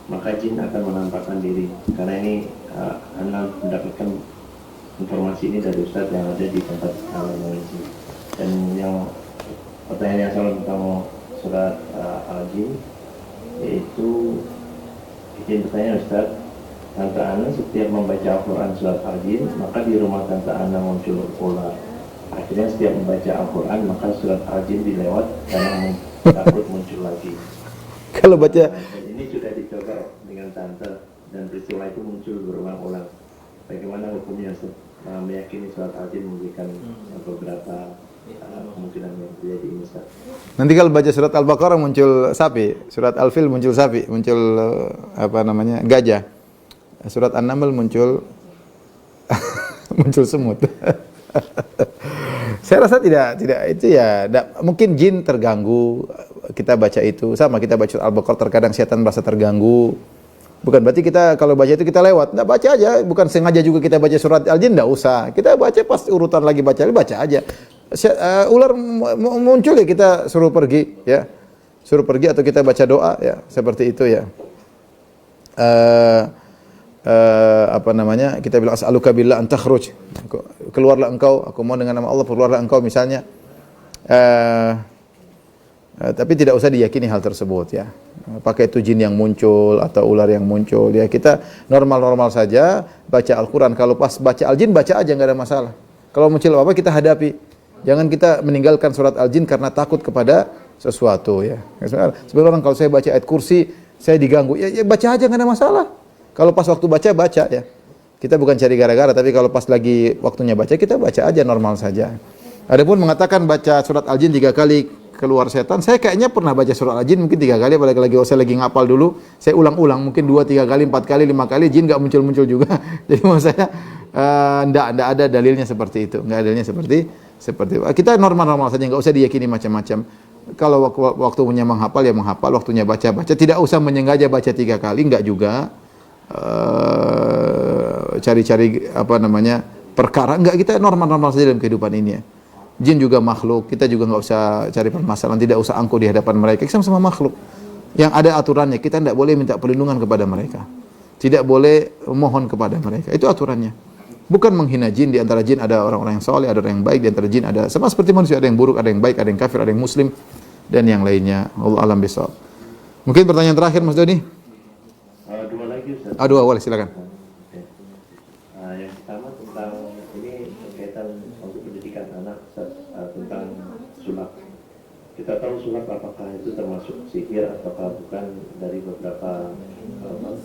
maka jin akan menampakkan diri? Karena ini Anda mendapatkan informasi ini dari Ustaz yang ada di tempat Malaysia. Dan yang pertanyaan yang sama tentang surat Al-Jin yaitu, izin bertanya Ustaz, Tante Ana setiap membaca Al-Quran surat Al-Jin, maka di rumah Tante Ana muncul ular. Akhirnya setiap membaca Al-Quran, maka surat Al-Jin dilewat karena takut muncul lagi. Kalau baca ini sudah dicoba dengan Tante dan peristiwa itu muncul berulang-ulang. Bagaimana hukumnya Ustaz? Meyakini surat Al-Jin memberikan beberapa kemungkinan yang terjadi ini Ustaz. nanti kalau baca surat Al-Baqarah muncul sapi, surat Al-Fil muncul sapi, muncul gajah. Surat An-Naml muncul muncul semut. Saya rasa tidak itu ya, mungkin jin terganggu kita baca itu. Sama kita baca surat Al-Baqarah, terkadang setan merasa terganggu. Bukan berarti kita kalau baca itu kita lewat. Enggak, baca aja, bukan sengaja juga kita baca surat Al-Jin, enggak usah. Kita baca pas urutan lagi baca aja. Ular muncul ya kita suruh pergi ya. Suruh pergi atau kita baca doa ya, seperti itu ya. apa namanya, kita bilang as'aluka billah an takhruj, keluarlah engkau, aku mau dengan nama Allah keluarlah engkau misalnya. Tapi tidak usah diyakini hal tersebut ya. Pakai itu jin yang muncul atau ular yang muncul ya, kita normal-normal saja baca Al-Qur'an. Kalau pas baca Al-Jin baca aja, enggak ada masalah. Kalau muncul apa kita hadapi. Jangan kita meninggalkan surat Al-Jin karena takut kepada sesuatu ya. Sebenarnya orang kalau saya baca ayat kursi saya diganggu, ya baca aja enggak ada masalah. Kalau pas waktu baca ya. Kita bukan cari gara-gara, tapi kalau pas lagi waktunya baca kita baca aja normal saja. Adapun mengatakan baca surat Al-Jin 3 kali keluar setan, saya kayaknya pernah baca surat Al-Jin mungkin 3 kali, apalagi saya lagi ngapal dulu, saya ulang-ulang mungkin 2-3 kali, 4 kali, 5 kali, jin enggak muncul-muncul juga. Jadi maksud saya enggak ada dalilnya seperti itu. Enggak ada dalilnya seperti itu. Kita normal-normal saja, enggak usah diyakini macam-macam. Kalau waktunya menghafal ya menghafal, waktunya baca-baca, tidak usah menyengaja baca 3 kali, enggak juga. Cari-cari apa namanya perkara, enggak, kita normal-normal saja dalam kehidupan ini ya. Jin juga makhluk, kita juga enggak usah cari permasalahan, tidak usah angkuh di hadapan mereka, kita sama-sama makhluk. Yang ada aturannya, kita tidak boleh minta perlindungan kepada mereka. Tidak boleh mohon kepada mereka. Itu aturannya. Bukan menghina jin, di antara jin ada orang-orang yang soleh, ada orang yang baik, di antara jin ada sama seperti manusia, ada yang buruk, ada yang baik, ada yang kafir, ada yang muslim dan yang lainnya. Allah alam bisawab. Mungkin pertanyaan terakhir Mas Doni? Dua lagi Ustaz. Dua, boleh silakan. Yang pertama tentang ini berkaitan untuk pendidikan anak Ustaz, tentang sulap. Kita tahu sulap apakah itu termasuk sihir ataukah bukan, dari beberapa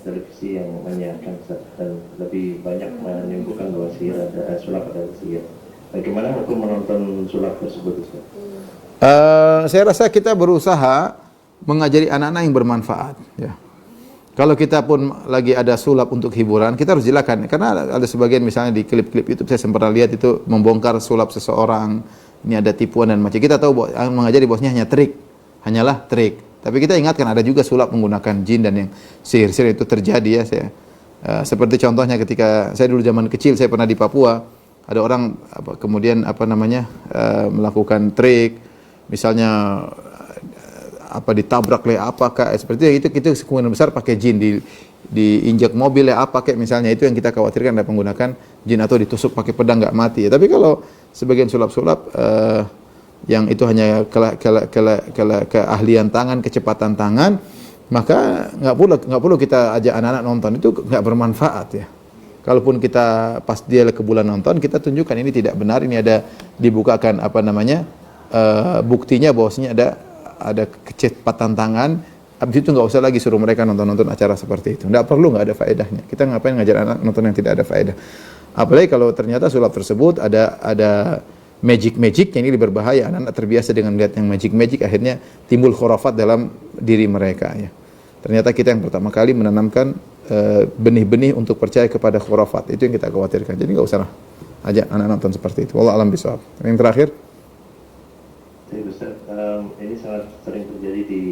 televisi yang menyiarkan Ustaz, dan lebih banyak menyimpulkan bahwa sihir sulap adalah sihir. Bagaimana hukum menonton sulap tersebut Ustaz? Saya rasa kita berusaha mengajari anak-anak yang bermanfaat ya. Kalau kita pun lagi ada sulap untuk hiburan, kita harus jelaskan. Karena ada sebagian misalnya di klip-klip YouTube saya sempat lihat itu membongkar sulap seseorang. Ini ada tipuan dan macam. Kita tahu bahwa mengajari bosnya hanyalah trik. Tapi kita ingatkan ada juga sulap menggunakan jin dan yang sihir-sihir itu terjadi ya. Seperti contohnya ketika saya dulu zaman kecil, saya pernah di Papua, ada orang melakukan trik, misalnya ditabrak apakah seperti itu kemungkinan besar pakai jin, diinjak mobil apa kayak misalnya, itu yang kita khawatirkan ada menggunakan jin atau ditusuk pakai pedang enggak mati ya. Tapi kalau sebagian sulap-sulap yang itu hanya keahlian tangan, kecepatan tangan, maka enggak perlu kita ajak anak-anak nonton, itu enggak bermanfaat ya. Kalaupun kita pas dia kebulan nonton, kita tunjukkan ini tidak benar, ini ada dibukakan buktinya bahwasanya ada kecepatan tangan. Habis itu nggak usah lagi suruh mereka nonton acara seperti itu. Nggak perlu, nggak ada faedahnya. Kita ngapain ngajar anak nonton yang tidak ada faedah? Apalagi kalau ternyata sulap tersebut ada magic yang ini berbahaya. Anak-anak terbiasa dengan lihat yang magic, akhirnya timbul khurafat dalam diri mereka ya. Ternyata kita yang pertama kali menanamkan benih-benih untuk percaya kepada khurafat. Itu yang kita khawatirkan. Jadi nggak usah ajak anak nonton seperti itu. Wallahu a'lam bishawab. Yang terakhir. Ustaz, ini sangat sering terjadi di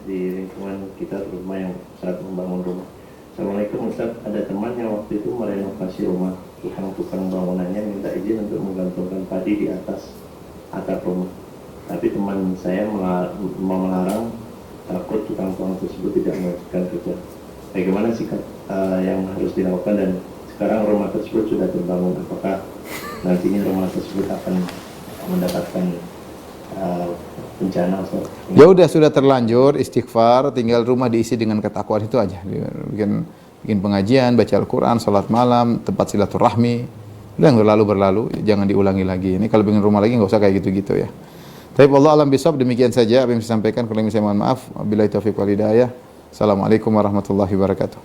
lingkungan kita, terutama yang saat membangun rumah. Assalamualaikum Ustaz, ada teman yang waktu itu merenovasi rumah, tukang bangunannya minta izin untuk menggantungkan padi di atas atap rumah. Tapi teman saya melarang, takut tukang tersebut tidak melanjutkan kerja. Bagaimana sikap yang harus dilakukan, dan sekarang rumah tersebut sudah terbangun, apakah nantinya rumah tersebut akan mendapatkan bencana Ustaz? Ya udah, sudah terlanjur istighfar, tinggal rumah diisi dengan ketakwaan itu aja. Bikin pengajian, baca Al-Qur'an, salat malam, tempat silaturahmi. Udah yang berlalu, jangan diulangi lagi. Ini kalau bikin rumah lagi enggak usah kayak gitu-gitu ya. Tapi Allah alam bisawab, demikian saja apa yang saya sampaikan, kalau saya mohon maaf. Wabillahi taufiq wal hidayah. Assalamualaikum warahmatullahi wabarakatuh.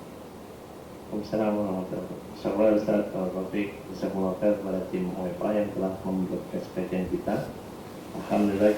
Waalaikumsalam warahmatullahi wabarakatuh. Insyaallah Ustaz, Taufik bisa mewakil kepada tim OFA yang telah membuat kajian kita. Alhamdulillah.